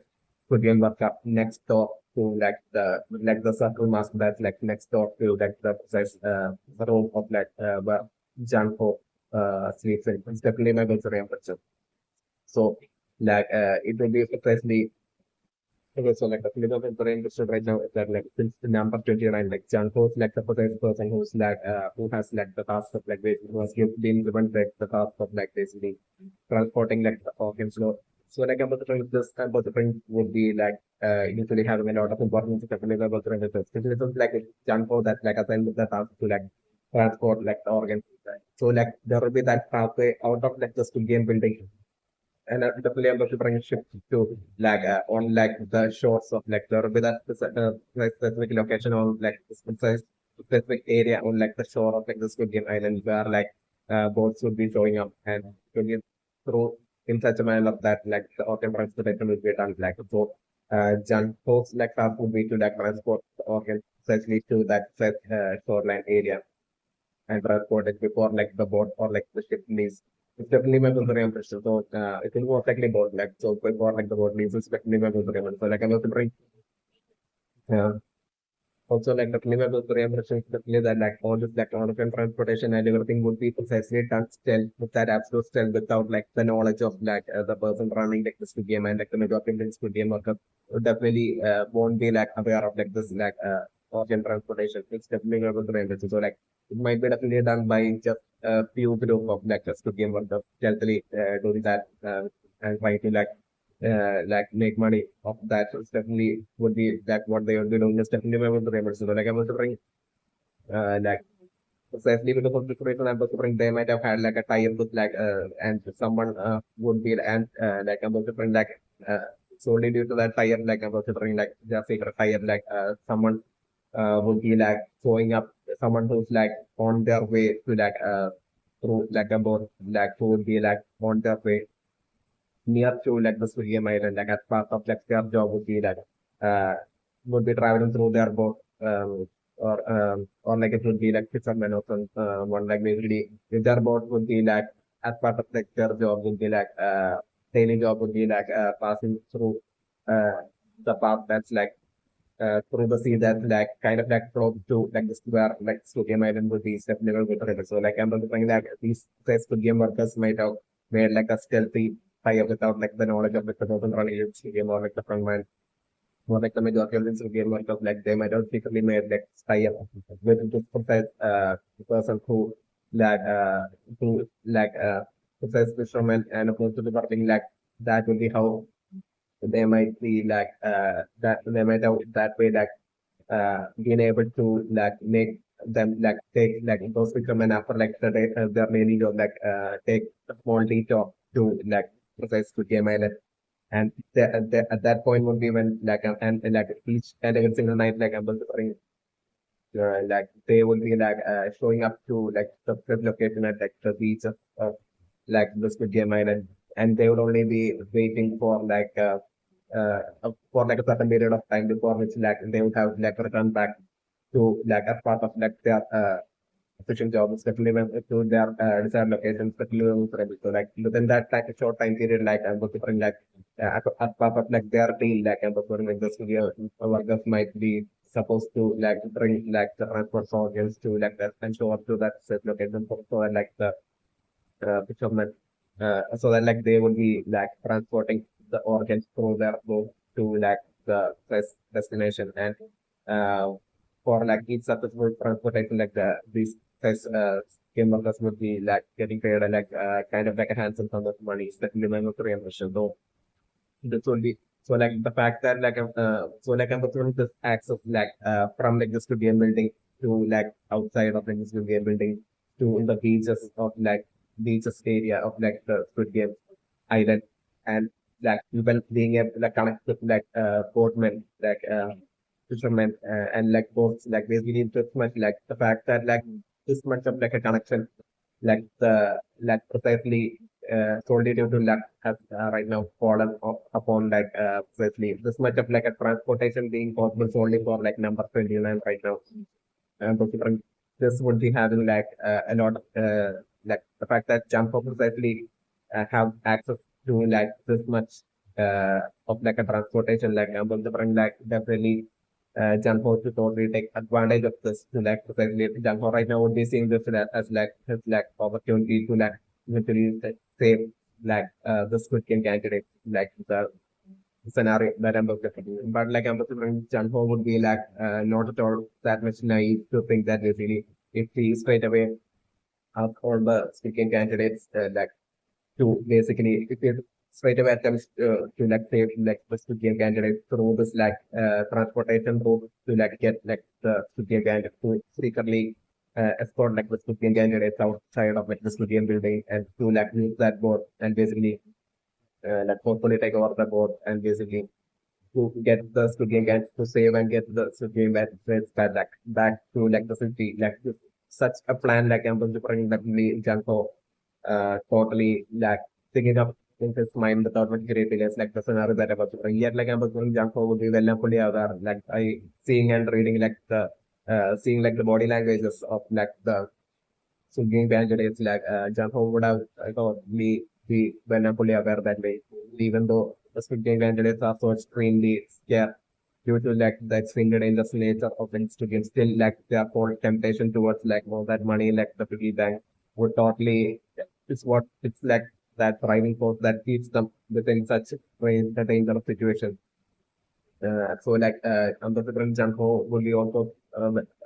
Korean worker next door to like the circle mask that's like next door to like the precise room of like where Janko sleeps in. It's definitely my Bulgarian picture. So like it will be precisely okay, so like the feeling of Bulgarian picture right now is that like since the number 29, like Janko is like the precise person who's like who has like the task of like basically who has been given like the task of like basically transporting like the organs So like I'm considering this considering would be like usually having a lot of importance definitely about the this. This is like a jump for that like assigned with the task to like transport like the organs. So like there will be that pathway out of like just to game building and definitely I'm considering shift to like on like the shores of like there will be that like specific location on like specific area on like the shore of like the Squid Game Island where like boats would be showing up and will be through in such a manner that like the organ transportation will be done like so Jan folks like task would be to like transport the organ essentially to that shoreline area and transport it before like the boat or like the ship leaves. It's definitely my very impression. So it will most likely boat like so before like the boat leaves, it's definitely my very so like I was wondering also like definitely my very impression is definitely that like all this like all of transportation and everything would be precisely done still with that absolute still without like the knowledge of like the person running like this game and like the majority of this game worker would definitely won't be like aware of like this like ocean transportation. It's definitely my very impression. So like it might be definitely done by just a few group of like just game worker stealthily doing that and trying to like make money off that. So it's definitely would be like what they would be doing is definitely my very impression. So like I was wondering like precisely because of this reason, I'm considering they might have had like a tie-up with like and someone would be and like I'm considering like solely due to that tie-up, like I'm considering like the secret tie-up, like someone would be like showing up, someone who's like on their way to like through like a boat, like who would be like on their way near to like the Sweden Island, like as part of like their job would be like uh would be traveling through their boat or like it would be like fishermen or some one like basically if their boat would be like as part of like their job would be like daily job would be like passing through uh the path that's like through the sea that like kind of like close to like this where like Sodium Island would be step level with it. So like I'm wondering that these Sodium workers might have made like a stealthy fire without like the knowledge of like the person running in Sodium or like the frontman or like the majority of the Sodium workers like they might have secretly made like fire with this precise person who like precise fisherman and opposed to the working like that will be how they might be like that they might have that way like being able to like make them like take like those fishermen after like their daily job like take a small detour to like precise to game island and at that point would be when like and like each and every single night like I'm bring like they will be like showing up to like the specific location at like the beach of like the Squid Game Island, and they would only be waiting for like a certain period of time before which like they would have like returned back to like as part of like their fishing job, especially when to their desired locations, especially when it's so like within that like a short time period, like I'm considering like as part of like their deal, like I'm considering like the studio workers might be supposed to like bring like the transport organs to like that and show up to that said location so that like the fishermen so that like they would be like transporting the organs through their boat to like the first destination and uh, for like each successful transportation like these first game workers would be like getting paid like kind of like a handsome sum of money, especially when it's 300 though this would be so like the fact that like so like I'm considering this acts of like from like the studio building to like outside of like the studio building to in the beaches of like beaches area of like the studio island and like people being able to like connect with like boatmen like fishermen and like boats like basically this much like the fact that like this much of like a connection like the like precisely solely due to luck has right now fallen upon like precisely this much of like a transportation being possible solely for like number 29 right now and considering this would be having like a lot of like the fact that jump up precisely have access to like this much of like a transportation like considering like definitely Janko to totally take advantage of this to like precisely Janko right now would be seeing this as like his like opportunity to like literally save like the Squid Game candidate like the scenario that I'm looking at. But like I'm considering Janko would be like not at all that much naive to think that basically if he straight away ask all the Squid Game candidates like to basically if it straight away attempts to like save like the Squid Game candidate through this like transportation route to like get like the Squid Game candidate to secretly escort like the Squid Game candidates outside of like the Squid Game building and to like use that board and basically like forcefully take over the board and basically to get the Squid Game candidates to save and get the Squid Game candidates back to like the city like such a plan like I'm going to bring that Lee Janko totally like thinking up in his mind without much creativity like the scenario that I was bring. Yet like I was going Janko would be well fully aware like I seeing and reading like the seeing like the body languages of like the singing candidates like Janko would have I thought be well and fully aware that way even though the singing candidates are so extremely scared due to like the extremely dangerous nature of the students still like their whole temptation towards like more that money like the piggy bank would totally it's what it's like that driving force that keeps them within such a dangerous situation. So like Ambassador Janho would be also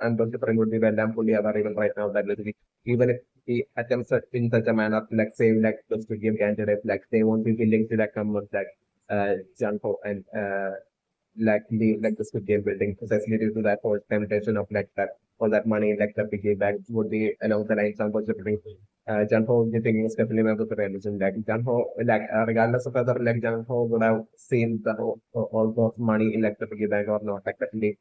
Ambassador would be well and fully aware even right now that basically even if he attempts it in such a manner to like save like the studio candidates like they won't be willing to like come with like Janho and like the Squid Game building precisely due to that whole temptation of like that all that money like the piggy bank would be along the lines of considering Janho getting is definitely member of the religion like Janho like regardless of whether like Janho would have seen the all those money in like the piggy bank or not like definitely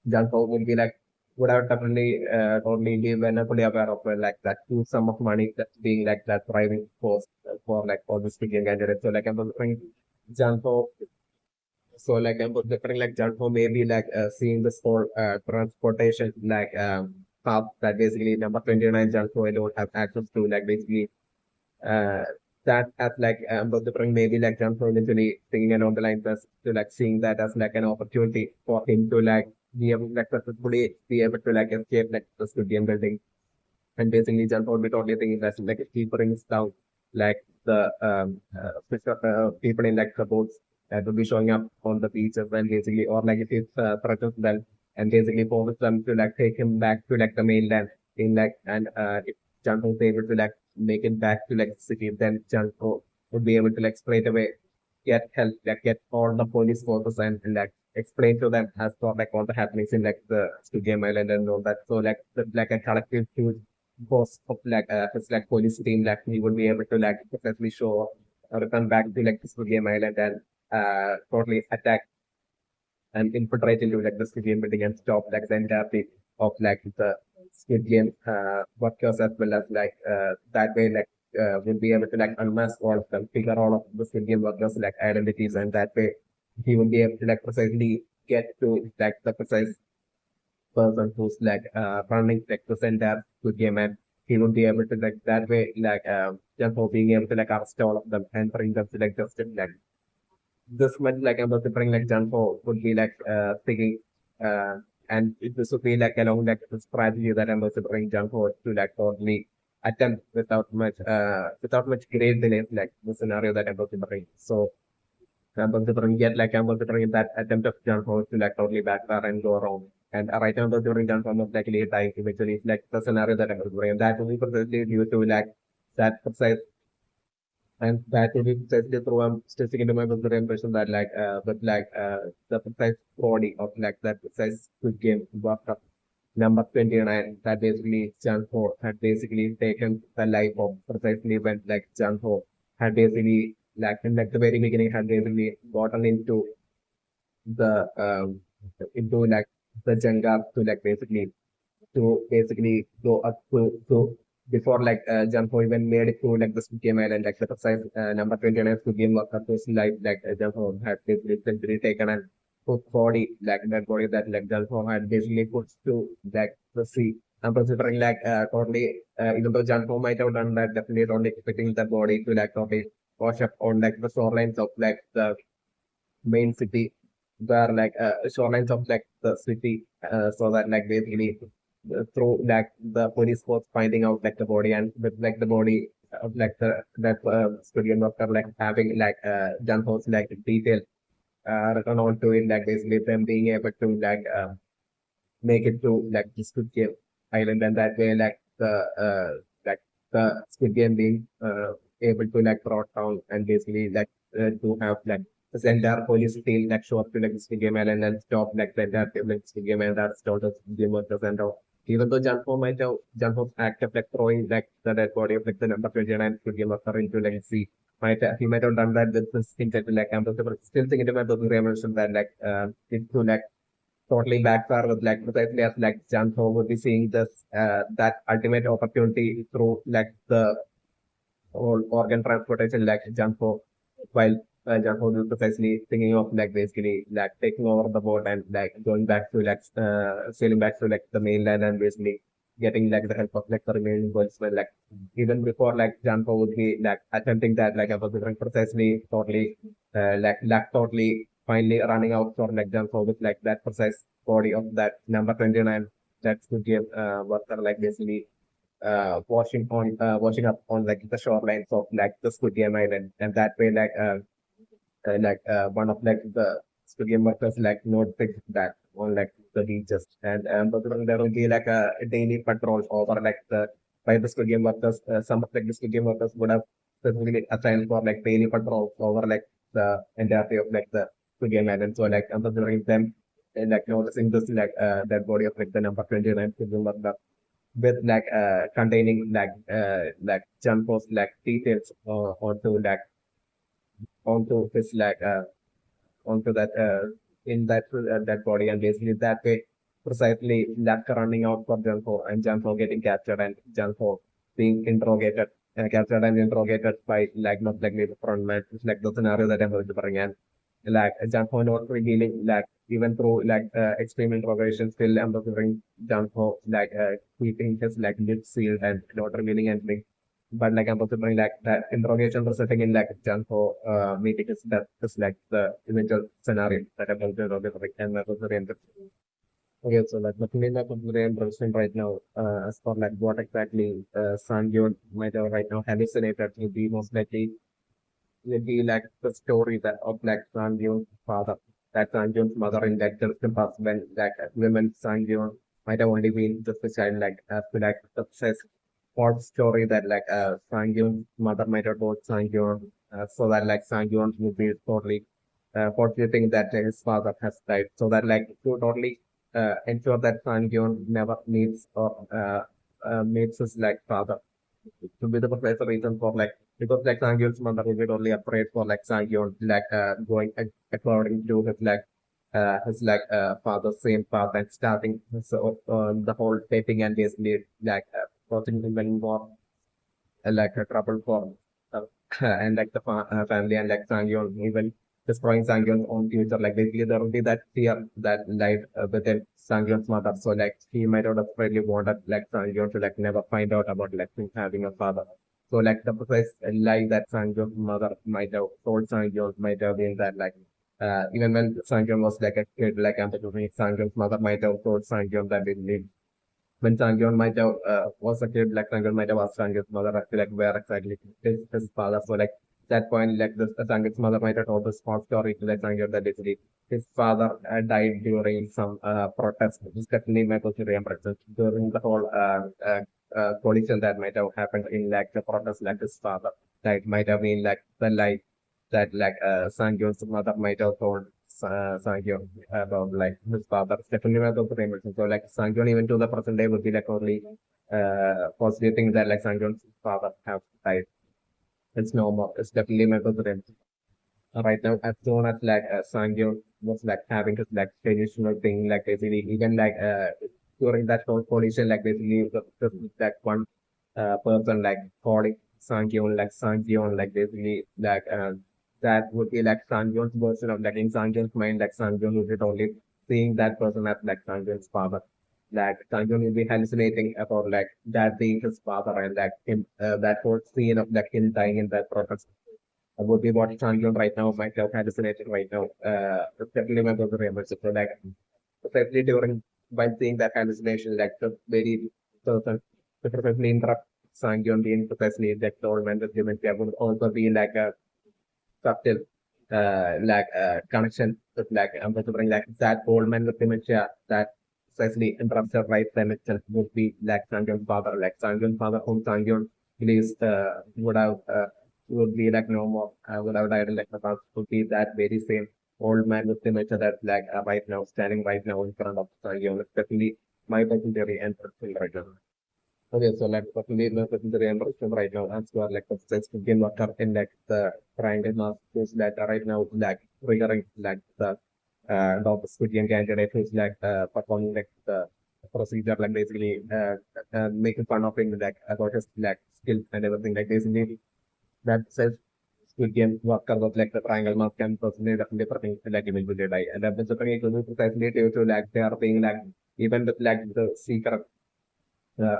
Janho would be like would have definitely totally be when fully aware of like that huge sum of money that being like that driving force for like all this piggy candidates so like I'm wondering Janho so like I'm different like Janko maybe like seeing this whole transportation like path that basically number 29 Janko I don't have access to like basically uh that as like different maybe like Janko literally thinking along the lines as to like seeing that as like an opportunity for him to like be able like successfully be able to like escape like the studio building and basically Janko would be totally thinking that like if he brings down like the people in like the boats that will be showing up on the beaches and basically or like if it's threatens them and basically forces them to like take him back to like the mainland in like and if Janko is able to like make it back to like the city then Janko would be able to like straight away get help like get all the police forces and like explain to them as for like all the happenings in like the Studio Island and all that so like like a collective huge boss of like his like police team like he would be able to like successfully show return back to like the Studio Island and totally attack and infiltrate into like the Squid Game building and stop like the entire thing of like the Squid Game workers as well as like that way like will be able to like unmask all of them, figure all of the Squid Game workers like identities and that way he will be able to like precisely get to like the precise person who's like running like the entire Squid Game and he would be able to like that way like just for being able to like arrest all of them and bring them to like justice like this much like about to bring like Janko would be like thinking and this would be like along like the strategy that I'm going to bring Janko to like totally attempt without much great delay like the scenario that I'm going to bring. So I'm going to bring yet like I'm going to bring that attempt of Janko to like totally backfire and go wrong. And right now the during Janko most likely dying eventually like the scenario that I'm going to bring. And that will be precisely due to like that precise and that will be precisely through I'm stitching into my business impression that like but like the precise body of like that precise Squid Game worked up number 29 that basically Janho had basically taken the life of precisely when like Janho had basically like in like the very beginning had basically gotten the into like the Jenga to like basically go up to before like Janko even made it to like the Squid Game Island, like the precise number 29 Squid Game worker whose life like Janko had basically century taken and put body like that body that like Janko had basically put to like the sea. I'm considering like totally even though Janko might have done that, definitely only expecting the body to like totally wash up on like the shorelines of like the main city where like shorelines of like the city so that like basically through like the police was finding out like the body and with like the body of like the that student doctor like having like Janho's like detail written onto it like basically them being able to like make it to like the Squid Game Island and that way like the Squid Game being able to like brought down and basically like to have like this entire police team like show up to like this game and then stop like the entire like this game and that's not the game workers and all. Even though Janho act of like throwing like the dead body of like the number 29 game worker into like sea. He might have done that with this thing that like I'm still thinking to my mention that like it to like totally backfire with like precisely as like Janho would be seeing this that ultimate opportunity through like the whole organ transportation like Janho while Janho is precisely thinking of like basically like taking over the boat and like going back to like sailing back to like the mainland and basically getting like the help of like the remaining boats well like even before like Janho would be like attempting that like I was precisely totally like totally finally running out for like Janho with like that precise body of that number 29 that could give worker like basically washing up on like the shorelines of like the Squid Game Island, and that way one of like the Squid Game workers like noticed that on like the beaches, and but then there will be like a daily patrol over like the by the Squid Game workers. Some of like the Squid Game workers would have specifically assigned for like daily patrols over like the entirety of like the Squid Game Island. So like I'm considering them. And like noticing this like that body of like the number 29 Squid Game worker with containing like Janko's like details onto his onto that in that body and basically that way precisely like running out for Janko and Janko getting captured and Janko being interrogated captured and interrogated by like not like the front man. It's like the scenario that I'm going to bring in like Janko not revealing like even through like extreme interrogation still emphasizing Janko keeping his like lips sealed and not revealing anything. But like I'm considering like that interrogation resulting in like Janko meeting is that is like the eventual scenario that I'm considering and that was very interesting. Okay, so like looking in that was very interesting right now as for like what exactly Sang might have right now hallucinated to be most likely will be like the story that of like Sang father, that Sang mother in that the past when like women Sang might have only been just a child like as to like the says false story that like Sang mother might have told Sang so that like Sang would be totally fortunate that his father has died, so that like to totally ensure that Sang never meets or meets his like father to be the professor reason for like because like Sangyun's mother will be totally afraid for like Sangyun going according to his father's same path and starting so the whole taping and basically causing him many more like a trouble for uh, and like the family and like Sangyun even destroying Sangyun's own future. Like basically there will be that fear that lied within Sangyun's mother. So like he might have really wanted like Sangyun to like never find out about like him having a father. So like the precise lie that Sangyun's mother might have told Sangyun might have been that like even when Sangyun was like a kid, like I'm Sangyun's mother might have told Sangyun that when Changyon might have was a kid, like Changyon might have asked Changyon's mother actually like where exactly his father. So like that point, like this Changyon's mother might have told this small story to like Changyon that basically his father died during some protest. This definitely might also remember during the whole collision that might have happened in like the protest, like his father died might have been like the lie that like Sangyon's mother might have told Sangyon about like his father definitely one of the famous. So like Sangyon even to the present day would be like only positive thing that like Sangyon's father have died. It's no more. It's definitely my president. Right now, as soon as like Sangyon was like having his like traditional thing, like basically even like during that whole coalition, like basically that one person like calling Sangyon, like basically that would be like Sangyon's version of like in Sangyon's mind, like Sangyon would be only seeing that person as like Sangyon's father. Like Sangyon will be hallucinating about like that being his father and like him that whole scene of like him dying in that protest would be what Sangyon right now might have hallucinated right now. Definitely my brother remembers it. So like especially during while seeing that hallucination, like the very person to perfectly interrupt Sangyon being precisely like the old man with dementia would also be like a subtle connection with like I'm considering like that old man with dementia that precisely interrupts the right time itself would be like Sangyon's father, like Sangyon's father whom Sangyon believes would have would be like no more without idle like the past would be that very same old man with the nature that like right now standing right now in front of especially my person theory and person right now. Okay, so like personally the person theory and person right now as well like the sense to gain water in like the triangle mass is that right now like triggering like the Squid candidate who's like performing like the procedure like basically making fun of him like about his like skills and everything like basically that says Squid Game worker was like the triangle mask and personally definitely pertaining to like will die. And that was precisely due to like they are being like even with like the secret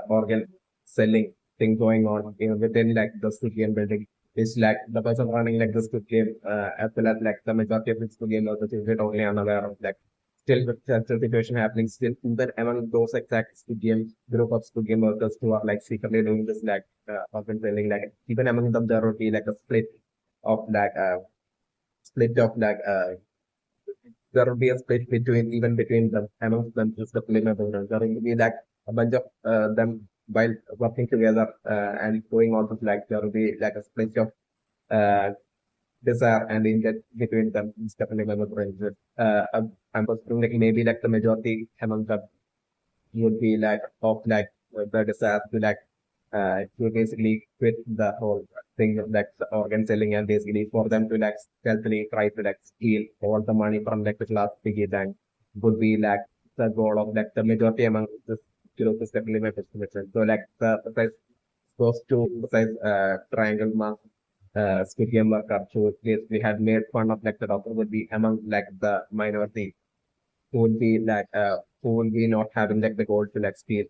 organ selling thing going on within like the Squid Game building. It's like the person running like the Squid Game as well as like the majority of the Squid Game also is totally unaware of like still with such a situation happening still even among those exact Squid Game group of Squid Game workers who are like secretly doing this like organ selling like even among them there will be like a split of like there will be a split between even between them amongst them just the film members. There will be like a bunch of them while working together and going on to like there will be like a split of uh, desire and intent between them. It's definitely my friends. I'm assuming like maybe like the majority among them would be like of like the desire to basically quit the whole thing of like the organ selling and basically for them to like stealthily try to like steal all the money from like the class piggy bank would be like the goal of like the majority among this group is definitely my estimation. So like the precise those two precise triangle mask Squid Game worker who basically had made fun of like the doctor would be among like the minority who would be like who will be not having like the goal to like steal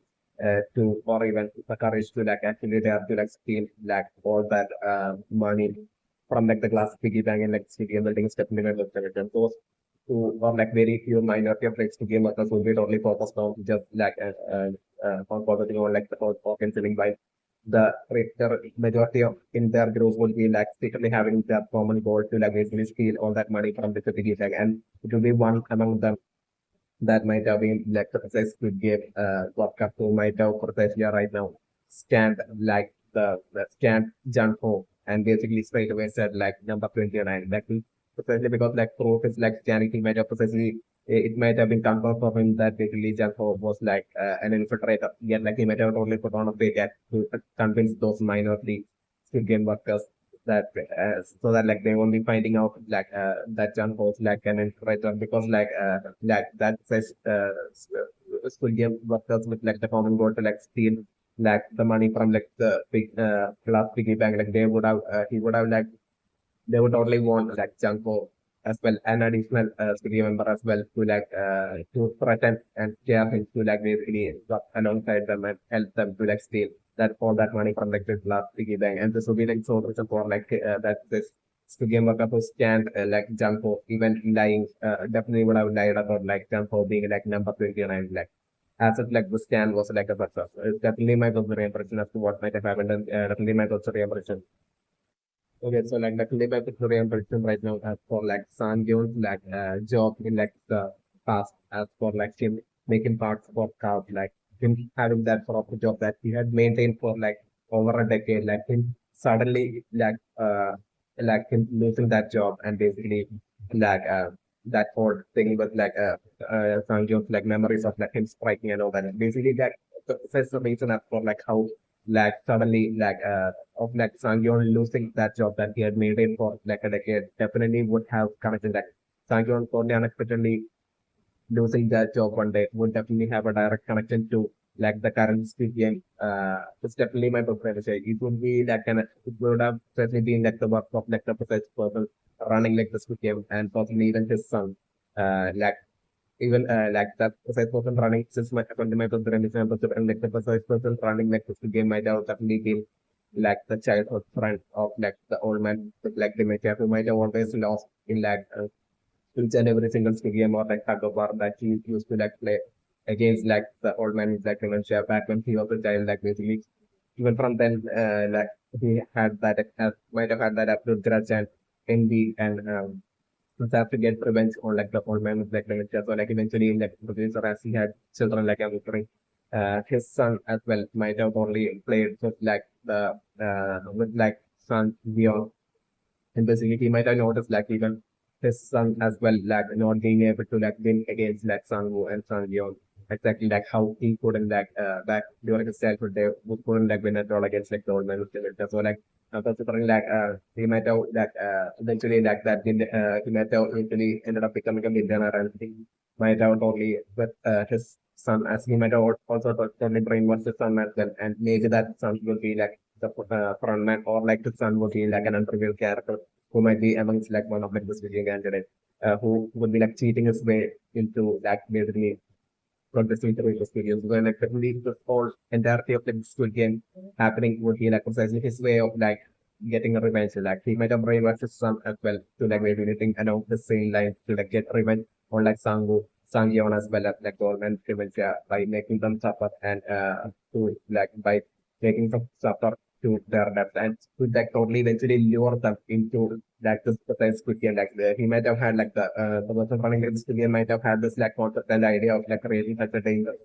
to or even the courage to like actually dare to like steal like all that money from like the glass piggy bank and like stadium building step in and those who are like very few minority of like game workers will be totally focused on just like on focusing on like the whole organ selling by the majority of in their group will be like secretly having their common goal to like basically steal all that money from the piggy bank and it will be one among them that might have been like the precise Squid Game podcast who might have precisely right now scanned like the scanned Junho and basically straight away said like number 29. That is precisely because like proof is like scanning he might have precisely it might have been confirmed for him that basically Junho was like an infiltrator. Yet like he might have only put on a fake act to convince those minority Squid Game workers that so that like they won't be finding out like that John holds like an infiltrator because like that says Squid Game workers with like the common goal to like steal like the money from like the big class piggy bank like they would have he would have like they would totally want like Janko as well, an additional studio member as well to threaten and scare him to like basically work alongside them and help them to like steal that all that money from like this last piggy bank. And this will be like so reason for like that this studio member who stand like Janko even lying definitely would have lied about like Janko being like number 29 like as if like the scan was like a success. It's definitely my personal impression as to what might have happened and definitely my personal impression. Okay, so like the clip I picture I'm predicting right now as for like Sang-woo's like job in like the past as for like him making parts for cars like him having that sort of a job that he had maintained for like over a decade like him suddenly like him losing that job and basically like that whole thing with like Sang-woo's like memories of like him striking and all that basically that that's the reason as for like how like suddenly of like Sang-yeon losing that job that he had made it for like a decade definitely would have connected that Sang-yeon totally unexpectedly losing that job one day would definitely have a direct connection to like the current Squid Game. It's definitely my preference. It would be like it would have certainly been like the work of like the precise person running like the Squid Game and possibly even his son. Like even like that precise person running since my 25 of the and like the precise person running like this game might have definitely been like the childhood friend of like the old man with like dementia who might have always lost in like each and every single game or like TugOfWar that he used to like play against like the old man with like dementia back when he was a child like basically even from then like he had that might have had that absolute grudge and envy and just have to get revenge on like the old man with like dementia. So like eventually like producer as he had children like I'm referring, his son as well might have only played with like the with like Sang Gion. And basically, he might have noticed like even his son as well, like not being able to like win against like Sang-woo and Sang-yeon. Exactly like how he couldn't like back during his childhood, they couldn't like win at all against like the old man. So like considering like he might have like eventually like that he might have eventually ended up becoming a millionaire, and he might have totally with his son, as he might have also totally brainwashed his son as well, and maybe that son will be like the frontman, or like the son would be like an unrevealed character who might be amongst like one of like this video candidate who would be like cheating his way into like basically progressing through his videos. When like definitely the whole entirety of the Squid Game happening would be like precisely his way of like getting a revenge. Like he might have brainwashed his son as well to like maybe anything along the same line to like get revenge on like Sang-yeon as well as like the old man revenge, yeah, by making them suffer and to like by making them suffer to their death, and could like totally eventually lure them into like this precise Squid Game. Like he might have had like the person running this Squid Game might have had this like concept and idea of like creating such a dangerous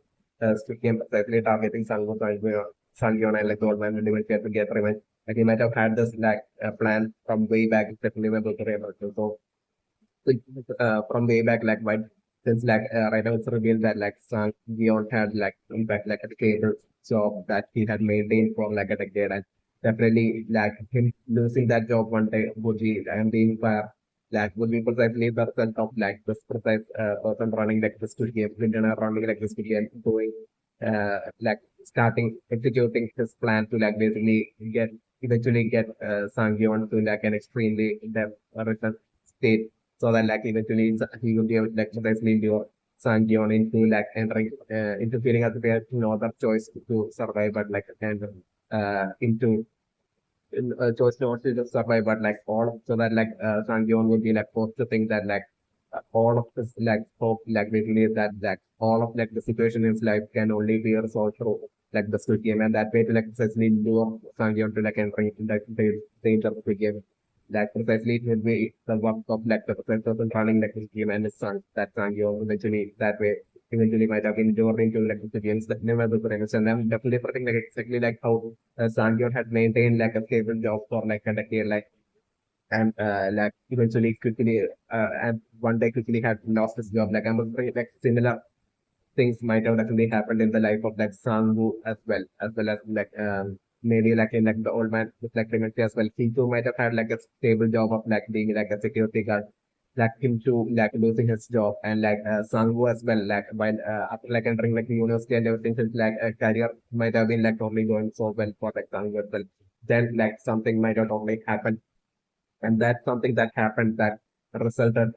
Squid Game precisely targeting Sang-yeon and like the old man will eventually to get revenge. Like he might have had this like plan from way back, definitely able to remember. So from way back, like why since like right now it's revealed that like Sang Gion had like in fact like a stable job that he had maintained for like a decade, and definitely like him losing that job one day would be and being fair, like would be precisely the result of like this precise person running like this good game, Clinton running like this good game, doing like starting executing his plan to like basically get eventually get Sang Gion to like an extremely depth state, so that like eventually he will be able to like precisely lure Sang-yeon into like entering into feeling as if he has no other choice to survive, but like and into choice not to just survive, but like all so that like Sang-yeon would be like forced to think that like all of this like hope like basically that like all of like the situation in his life can only be resolved through like the Squid Game, and that way to like precisely lure Sang-yeon to like entering into like the danger of the game. That precisely it will be the work of like the person running like this game and his son, that Sang-yeon eventually that way eventually might have been lured into like the games that never was finished. And I'm definitely putting like exactly like how Sang-yeon had maintained like a stable job for like a decade, like and like eventually quickly and one day quickly had lost his job. Like I'm afraid like similar things might have definitely happened in the life of like Sang-woo as well as like maybe like in like the old man with like pregnancy as well. He too might have had like a stable job of like being like a security guard. Like him to like losing his job, and like Sang-woo as well, like while after like entering like the university and everything, since like a career might have been like totally going so well for like Sang-woo as well. Then like something might have totally happened, and that's something that happened that resulted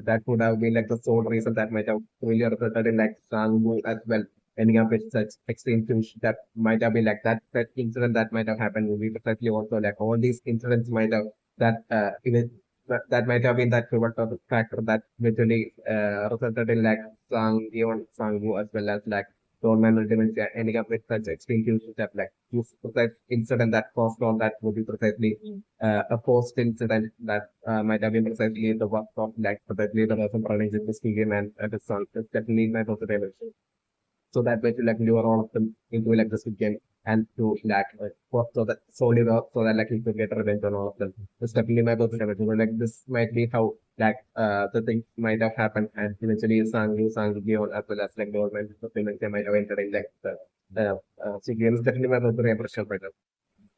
that would have been like the sole reason that might have really resulted in like Sang-woo as well ending up with such extreme things that might have been like that incident that might have happened will be precisely also like all these incidents might have that even that might have been that pivotal factor that literally resulted in like Sang-woo as well as like government ultimately ending up with such extreme things that like this precise incident that caused all that would be precisely a post incident that might have been precisely the work of like precisely the person running this game and the son is definitely my positive. So that way to like lure all of them into like this game and to like work so that solely work so that like you could get revenge on all of them. It's definitely my positive. Like this might be how like the thing might have happened, and eventually Sang-yeon as well as like the government supplements they might have entered in like the game is definitely my positive impression right now.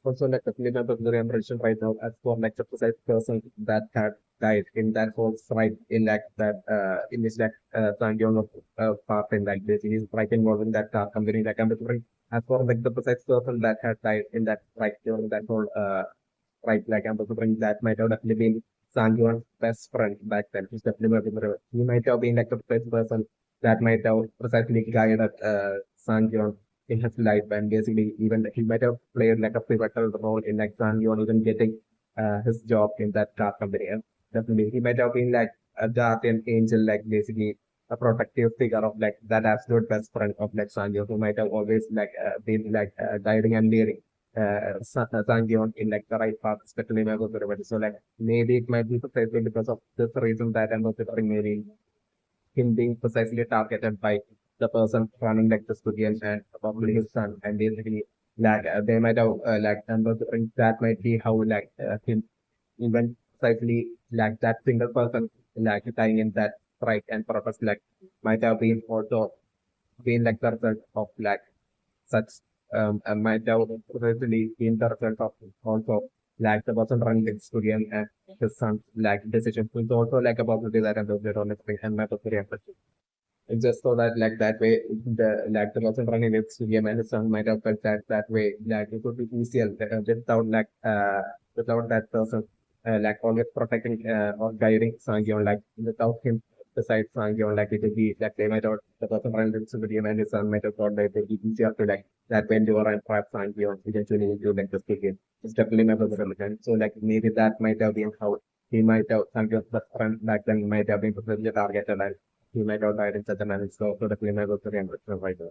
Also, like the film of the impression right now as for like the precise person that had died in that whole fight in like that in which like Sang-yeon of part in like this he's right involved in that company like I'm referring as for like the precise person that had died in that fight during that whole fight like I'm referring that might have definitely been Sang-yeon's best friend back then. He's definitely he might have been like the precise person that might have precisely guided Sang-yeon in his life, and basically even he might have played like a pivotal role in like Sang-yeon even getting his job in that car company. And definitely he might have been like a guardian angel, like basically a protective figure of like that absolute best friend of like Sang-yeon, who might have always like been like guiding and leading Sang-yeon in like the right path, especially when I was everybody. So like maybe it might be precisely because of this reason that I'm considering maybe him being precisely targeted by the person running like the studio and probably his son, and basically like they might have that might be how him even precisely like that single person like dying in that strike and purpose like might have been also been like the result of like such might have really been the result of also like the person running the studio and his son's like decision. It's also like a possibility that I'm the honest and not very empathy. It's just so that like that way the person running the studio and his son might have felt that way like it would be easier without that person like always protecting or guiding Sangyeon like without him besides Sangyeon like it would be like they might have the person running the studio and his son might have thought that it would be easier to like that when you are and perhaps Sangyeon eventually into like the studio. It's definitely my brother religion. So like maybe that might have been how he might have Sangyeon's best friend back then might have been potentially targeted and he might have died in such a manner. So the claim I was very understood right now.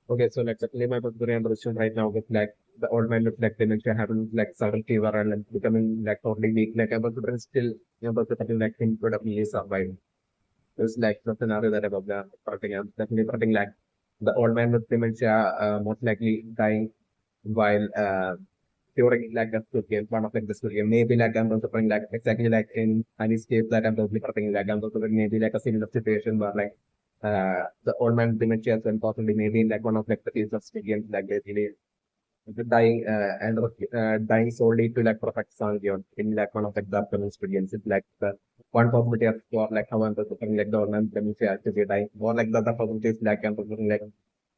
Okay, so like the claim I was very understood right now with like the old man with like dementia having like sudden fever and like, becoming like totally weak. Like I was still able to like him could have easily survived. It's like the scenario that about the protecting definitely protecting like the old man with dementia most likely dying while during like the Squid Game, one of like the Squid Game. Maybe like I'm also putting like exactly like in Annie's case that I'm totally putting like I'm also putting maybe like a similar situation where like the old man dementia and possibly maybe like one of like the cases of Squid Games like basically dying and dying solely to like protect Sangyeon in like one of like the upcoming Squid Games. It's like the one possibility of for like how I'm putting like the old man dementia to be dying or like the other possibility is like I'm putting like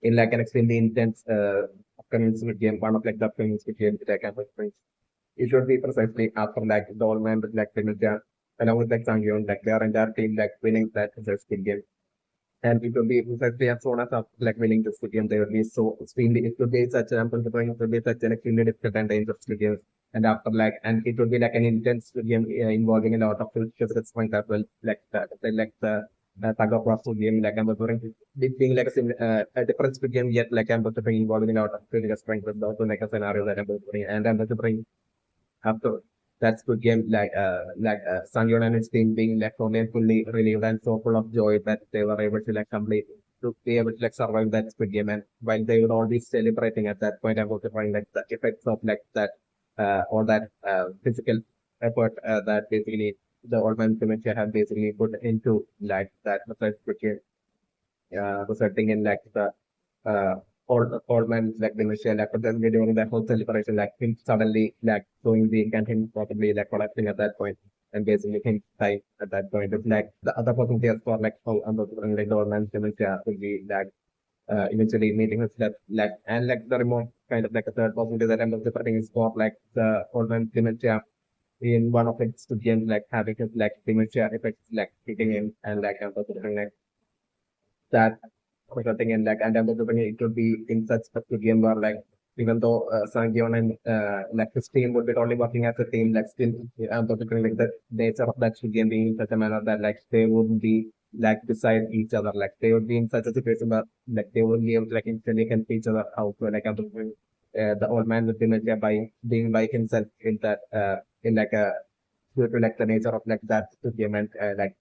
in like an extremely intense upcoming Squid Game, one of like the upcoming Squid Game that I can reference. It should be precisely after like the old man with like Dementia along with like Sangyeon, like their entire team like winning that Squid Game. And it will be precisely as soon as after like winning the Squid Game, they will be so extremely it will be such an considering it will be such an extremely difficult and dangerous Squid Game. And after like and it will be like an intense Squid Game involving a lot of physics points as well, like the TugOfWar Squid Game, like I'm referring to it being like a similar a different Squid Game, yet like I'm referring involving a lot of physics points, but also like a scenario that I'm referring and I'm referring after that Squid Game, Sangyeon and his team being like only fully relieved and so full of joy that they were able to like complete to be able to like survive that Squid Game. And while they were already celebrating at that point, I was find like the effects of like that all that physical effort that basically the old man dementia had basically put into like that Squid Game, resulting in like the uh, old man like dementia, like potentially during that whole celebration, like him suddenly like going weak and him probably like collapsing at that point, and basically him dying at that point. It's like the other possibilities for like how like the old man's dementia will be like eventually meeting his death, like and like the remote kind of like a third possibility that I'm interpreting is for like the old man's dementia in one of its games like having his like dementia effects like kicking in and like I'm considering like that resulting in like and I'm assuming it would be in such a game where like even though Sangyeon and like his team would be only working as a team, like still I'm considering like the nature of that game being in such a manner that like they would be like beside each other, like they would be in such a situation where like they would be able to like instantly help each other out. So like I'm thinking, the old man with dementia by being by himself in like a due to like the nature of like that game and like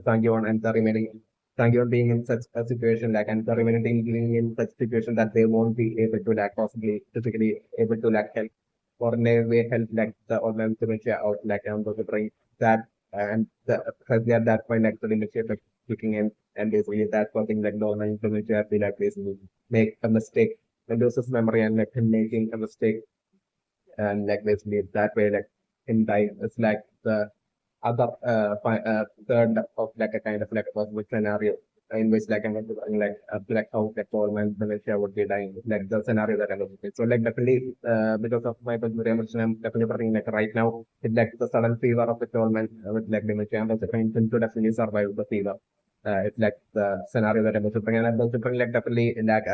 Sangyeon and the remaining Sangyeon being in such a situation like and the remaining team being in such situation that they won't be able to like possibly physically able to like help or in a way help like the organ dementia out like to bring that and the especially at that point like the dementia like looking in and basically that's one thing like the organ dementia be like basically make a mistake and loses memory and like him making a mistake and like basically that way like in life it's like the other third of like a kind of like a possible scenario in which like I'm going like a black out like Coleman dementia would be dying like the scenario that I'm looking at. So like definitely because of my personal emotion I'm definitely putting like right now it's like the sudden fever of the Coleman with like dementia I'm also trying to definitely survive the fever. It's like the scenario that I'm also bringing and I'm also bringing like definitely like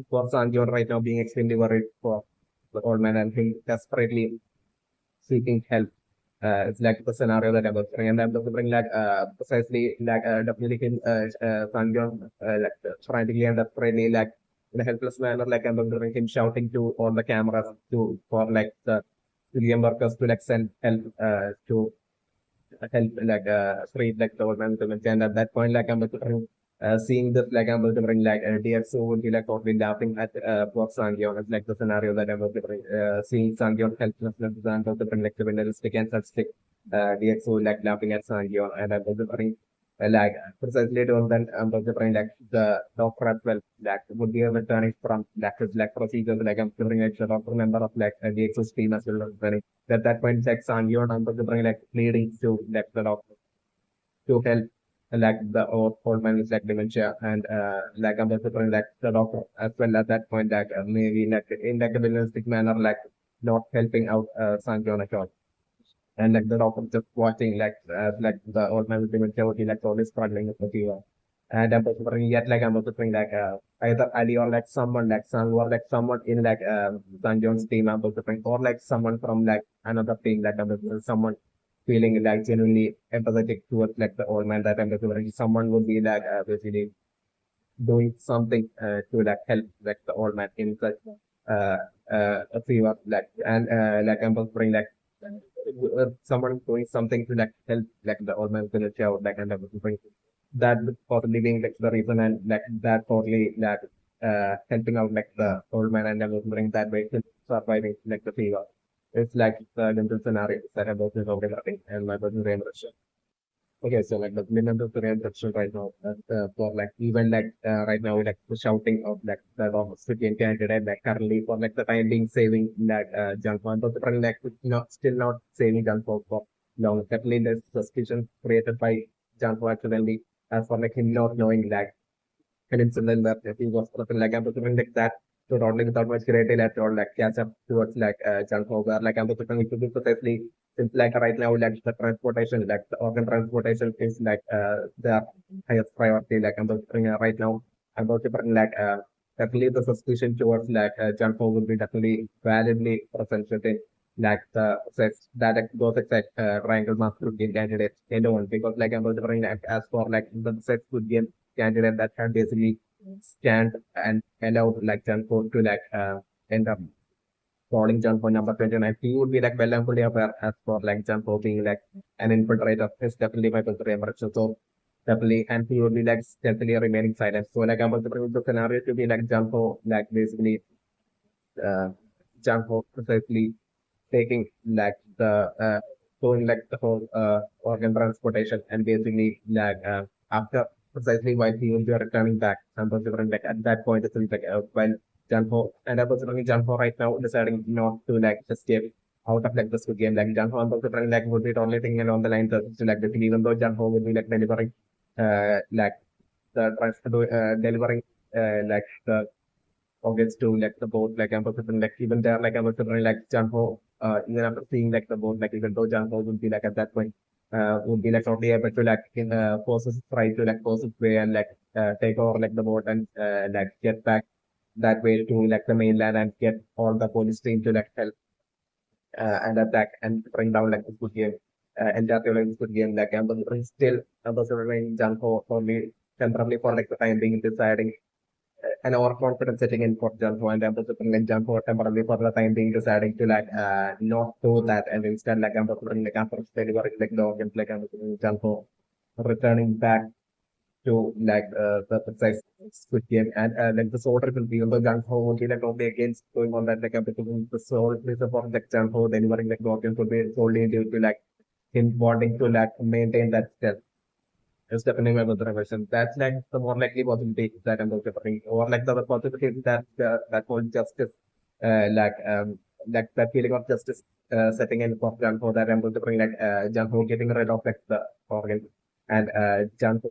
for Sanjon right now being extremely worried for the old man and him desperately seeking help. It's like the scenario that I was bringing, and I'm looking to bring like precisely like definitely him Sangyong like frantically and desperately like in a helpless manner, like I'm looking to bring him shouting to all the cameras to for like the civilian workers to like send help to help like free like the old man to and at that point like I'm looking to bring seeing this, like I'm considering like DXO would be like totally laughing at poor Sang-yeon. It's like the scenario that I'm considering. Seeing Sang-yeon helplessness and considering like the realistic and such like DXO like laughing at Sang-yeon, and I'm considering like precisely doing then I'm considering like the doctor as well like would be returning from like procedures like I'm considering like the doctor member of like DXO's team as well returning. At that point like Sang-yeon I'm considering like leading to like the doctor to help like the old man with like dementia and like I'm considering like the doctor as well at that point like maybe like in like a realistic manner like not helping out Sang-yeon at all. And like the doctor just watching like the old man with dementia would be like always struggling with the fever. And I'm considering yet like I'm considering like either Ali or like someone like Sang or like someone in like Sang-yeon's team I'm considering or like someone from like another team like I'm considering someone feeling like genuinely empathetic towards like the old man that I'm considering someone would be like basically doing something to like help like the old man in such a fever like and like I'm considering like someone doing something to like help like the old man finish out like and everything that would possibly being like the reason and like that totally like helping out like the old man and everything that way to surviving like the fever. It's like the dental scenario that I'm about to talk about and my person Russia. Okay, so like the million of Korean production right now, for like even like right now, like the shouting of like the Australian candidate, like currently for like the time being saving that junk one, but the like still not saving junk for long. Definitely, there's suspicion created by junk accidentally as for like him not knowing that an incident that he was something like I'm something like that. So totally without much credit at all, like catch up towards like junk over like I'm something which is precisely since like right now like the transportation, like the organ transportation is like the highest priority. Like I'm something right now I'm about to bring like definitely the suspicion towards like junk will be definitely validly presented like the sex that those exact triangle mass good game candidates alone because like I'm considering like as for like the sex good game candidate that can basically stand and allow like Janko to like end up calling Janko number 29. He would be like well and fully aware as for like Janko being like an infiltrator is definitely my consideration. So definitely and he would be like definitely remaining silent. So like I'm considering the scenario to be like Janko like basically uh Janko precisely taking like the doing like the whole organ transportation and basically like after precisely while he will be returning back. I'm considering like at that point it's like while Janho and I'm considering Janho right now deciding not to like escape out of like the Squid game. Like Janho I'm considering like would be only thing along the lines of like the even though Janho would be like delivering like the delivering like the organs to like the boat, like I'm considering like even there, like I'm considering like Janho, even after seeing like the boat, like even though Janho would be like at that point, would be like only able to like in forces try to like force its way and like take over like the boat and like get back that way to like the mainland and get all the police team to like help and attack and bring down like the good game. And that like this good game, like I'm considering still I'm considering Janho only temporarily for like the time being deciding an overconfident setting in for Janko and I'm putting like Janko temporarily for the time being deciding to like not do that and instead like I'm putting like after delivering like the organs like I'm putting Janko returning back to like the precise Squid game and like the soldier will be on the Janko will be like only against going on that like I'm putting the soul is for like Janko delivering like the organs will be solely due to like him wanting to like maintain that stealth. It's definitely my brother question. That's like the more likely possibility that I'm going to bring, or like the other possibility that that whole justice, like that feeling of justice setting in for Janko that I'm going to bring like Janko getting rid of like the organ and Janko.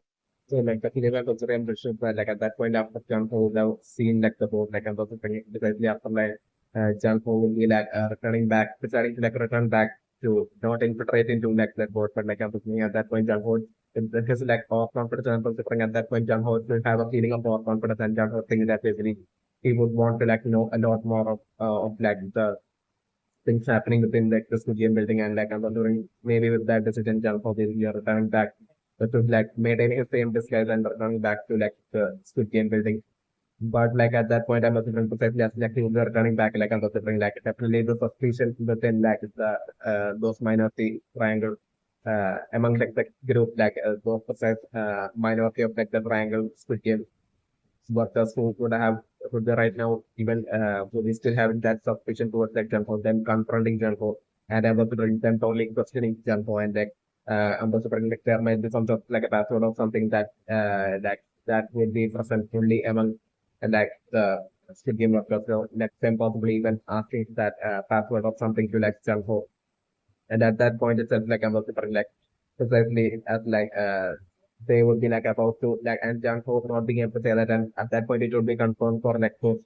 So like the feeling of the relationship, like at that point after Janko would have seen like the boat, like I'm going to bring it precisely after like Janko will be like returning back, deciding to like return back to not infiltrate into like that boat, but like I'm thinking at that point Janko his lack of confidence and considering at that point Jung Ho will have a feeling of overconfidence and Jung Ho thinking that basically he would want to like know a lot more of like the things happening within like the studio building and like I'm wondering maybe with that decision Jung Ho basically are returning back to like maintaining his same disguise and returning back to like the studio building. But like at that point I'm considering precisely as like he would be returning back like I'm considering like definitely the suspicion within like the those minority triangle among like the group like those possess minority of like the triangle Squid Game workers who would have who they right now even who we still having that suspicion towards like Junko, them confronting Junko and ambassador them totally questioning Junko and like ambassador like there might be some sort of like a password or something that that would be present only among like the Squid Game workers. So next time possibly even asking that password or something to like Junko. And at that point itself, like I was like precisely as like they would be like about to like and Jang Ho not being able to say that, and at that point it would be confirmed for like those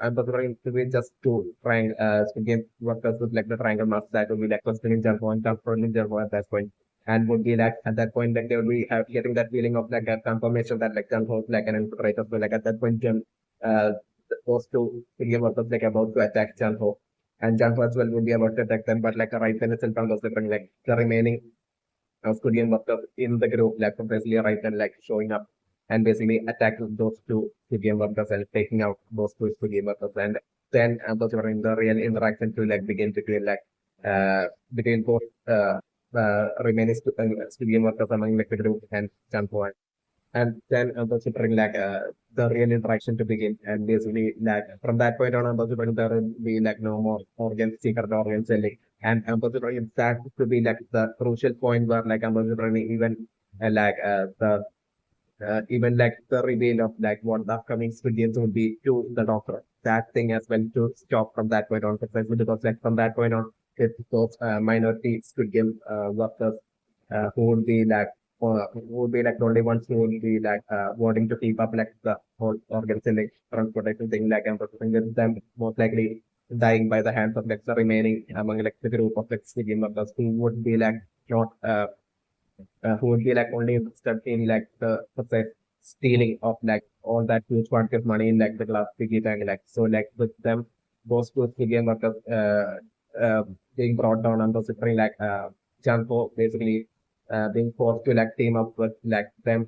I'm preferring to be just to trying Squid Game workers with like the triangle mask that would be like questioning Jang Ho and confronting Jang Ho at that point. And would be like at that point like they would be getting that feeling of like a confirmation that like Jang Ho is like an infiltrator. So like at that point uh those two Squid Game workers like about to attack Jang Ho and John Firstwell would be about to attack them, but like right then itself was different. Like the remaining Squid workers in the group, like basically right then like showing up and basically attacking those two Squid workers and taking out those two Squid workers. And then those were in the real interaction to like begin between like between both remaining Squid workers among like the group and John and then considering like the real interaction to begin and basically like from that point on considering there will be like no more organ secret organ selling and considering that to be like the crucial point where like considering even like the even like the reveal of like what the upcoming experience would be to the doctor that thing as well to stop from that point on precisely because like from that point on it's those minority Squid Game workers who would be like who would be like the only ones who would be like wanting to keep up like the whole organ selling transportation thing like and with them most likely dying by the hands of like the remaining among like the group of like Squid Game workers who would be like not who would be like only interested in like the say, stealing of like all that huge quantity of money in like the glass piggy bank like so like with them those two Game workers being brought down and considering like Janko basically being forced to like team up with like them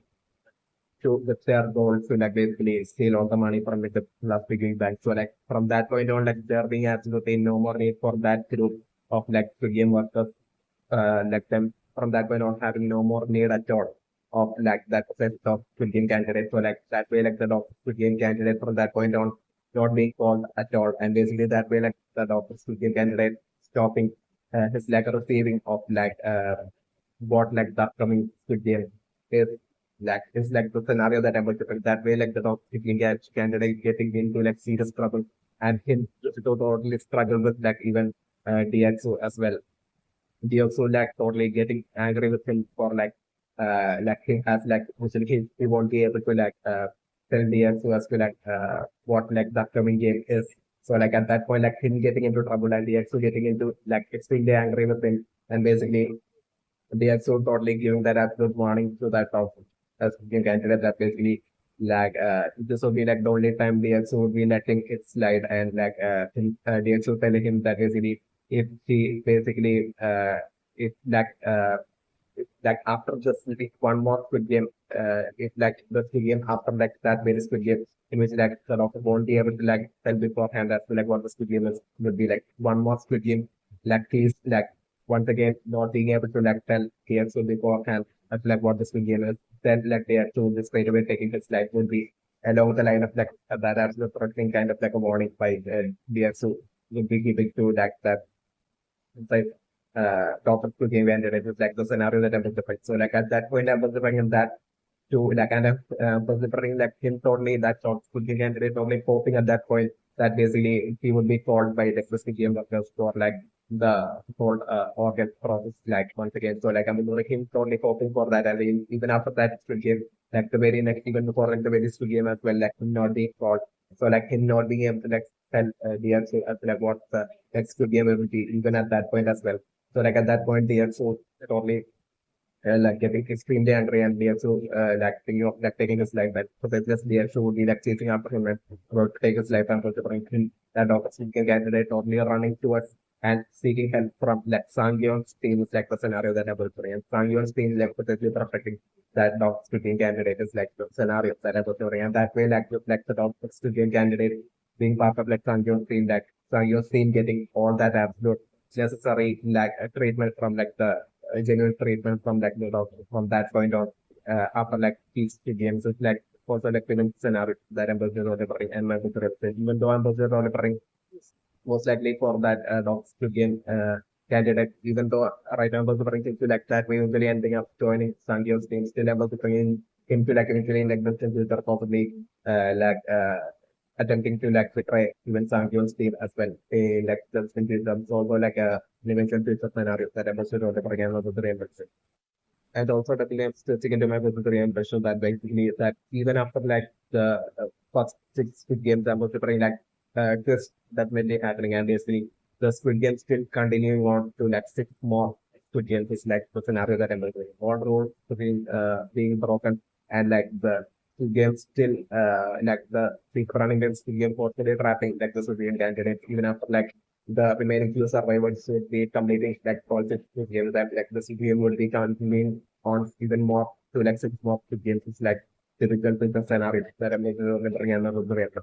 to with their goal to like basically steal all the money from like the glass piggy bank. So like from that point on like there being absolutely no more need for that group of like Game workers like them from that point on having no more need at all of like that set of Philippine candidates. So like that way like the Philippine candidate from that point on not being called at all. And basically that way like the Philippine candidate stopping his like receiving of like what like the upcoming Philippine is like the scenario that I'm going to put that way like the Philippine candidate getting into like serious trouble and him to totally struggle with like even DXO as well they also like totally getting angry with him for like he has like usually he won't be able to like tell the answer as to like what like the upcoming game is. So like at that point like him getting into trouble and the EXO getting into like extremely angry with him and basically the EXO totally giving that absolute warning to that top as game candidate that basically like this would be like the only time the EXO would be letting it slide and like the EXO telling him that basically if he basically if like like after just like one more Squid Game, if like the Squid Game after like that very Squid Game, in which like sort of won't be able to like tell beforehand as to like what the Squid Game is would be like one more Squid Game, like he's like once again not being able to like tell KXO beforehand as to like what the Squid Game is, then like they are to just straight away taking his life would be along the line of like that absolute threatening kind of like a warning by DXO would be giving to like that like Doctor Who game ended. It was like the scenario that I was defining. So like at that point, I was defining that to like kind of considering like him totally that Doctor Who game ended. Totally hoping at that point that basically he would be called by the existing game workers for like the whole organ process like once again. So like I'm like him totally hoping for that, and even after that Squid Game, like the very next even before like the very Squid Game as well, like him not being called. So like him not being able to like tell the answer as to like what the next Squid Game will be even at that point as well. So like at that point, the EXO totally like getting extremely angry and the EXO like thinking of like taking his life. But possesses the EXO would be like chasing after him and about to take his life and considering him that opportunity candidate totally running towards and seeking help from like Sang-woo's team is like the scenario that I was doing. And Sang-woo's team is like potentially perfecting that dog speaking candidate is like the scenario that I was doing. And that way like the dog speaking candidate being part of like Sang-woo's team, getting all that absolute necessary like treatment from like the genuine treatment from like the doctor from that point on. After like these two games, it's like also like film scenario that ambassador delivering and my represent. Even though ambassador delivering most likely for that dogs to game candidate, even though right now ambassador to like that we usually ending up joining Sangyo's team, still ambassador in him to like eventually like the future possibly like attempting to like betray even Sang-woo's team as well. Like the is also like an eventual future scenario that ambassador delivering and ambassador. And also definitely I'm stretching into my visitor impression that basically is that even after like the first six Squid Games, I'm also pretty like twist that may be happening and basically the Squid Games still continuing on to like six more Squid Games is like the scenario that I'm doing. All rules being broken and like the Squid Games still like the speed running games Squid Game forcefully trapping like the civilian candidate even after like the remaining few survivors should be completing like all six games that like the CPM would be continuing on even more to like six more games. It's like difficult with the scenario that I'm making remembering another reactor.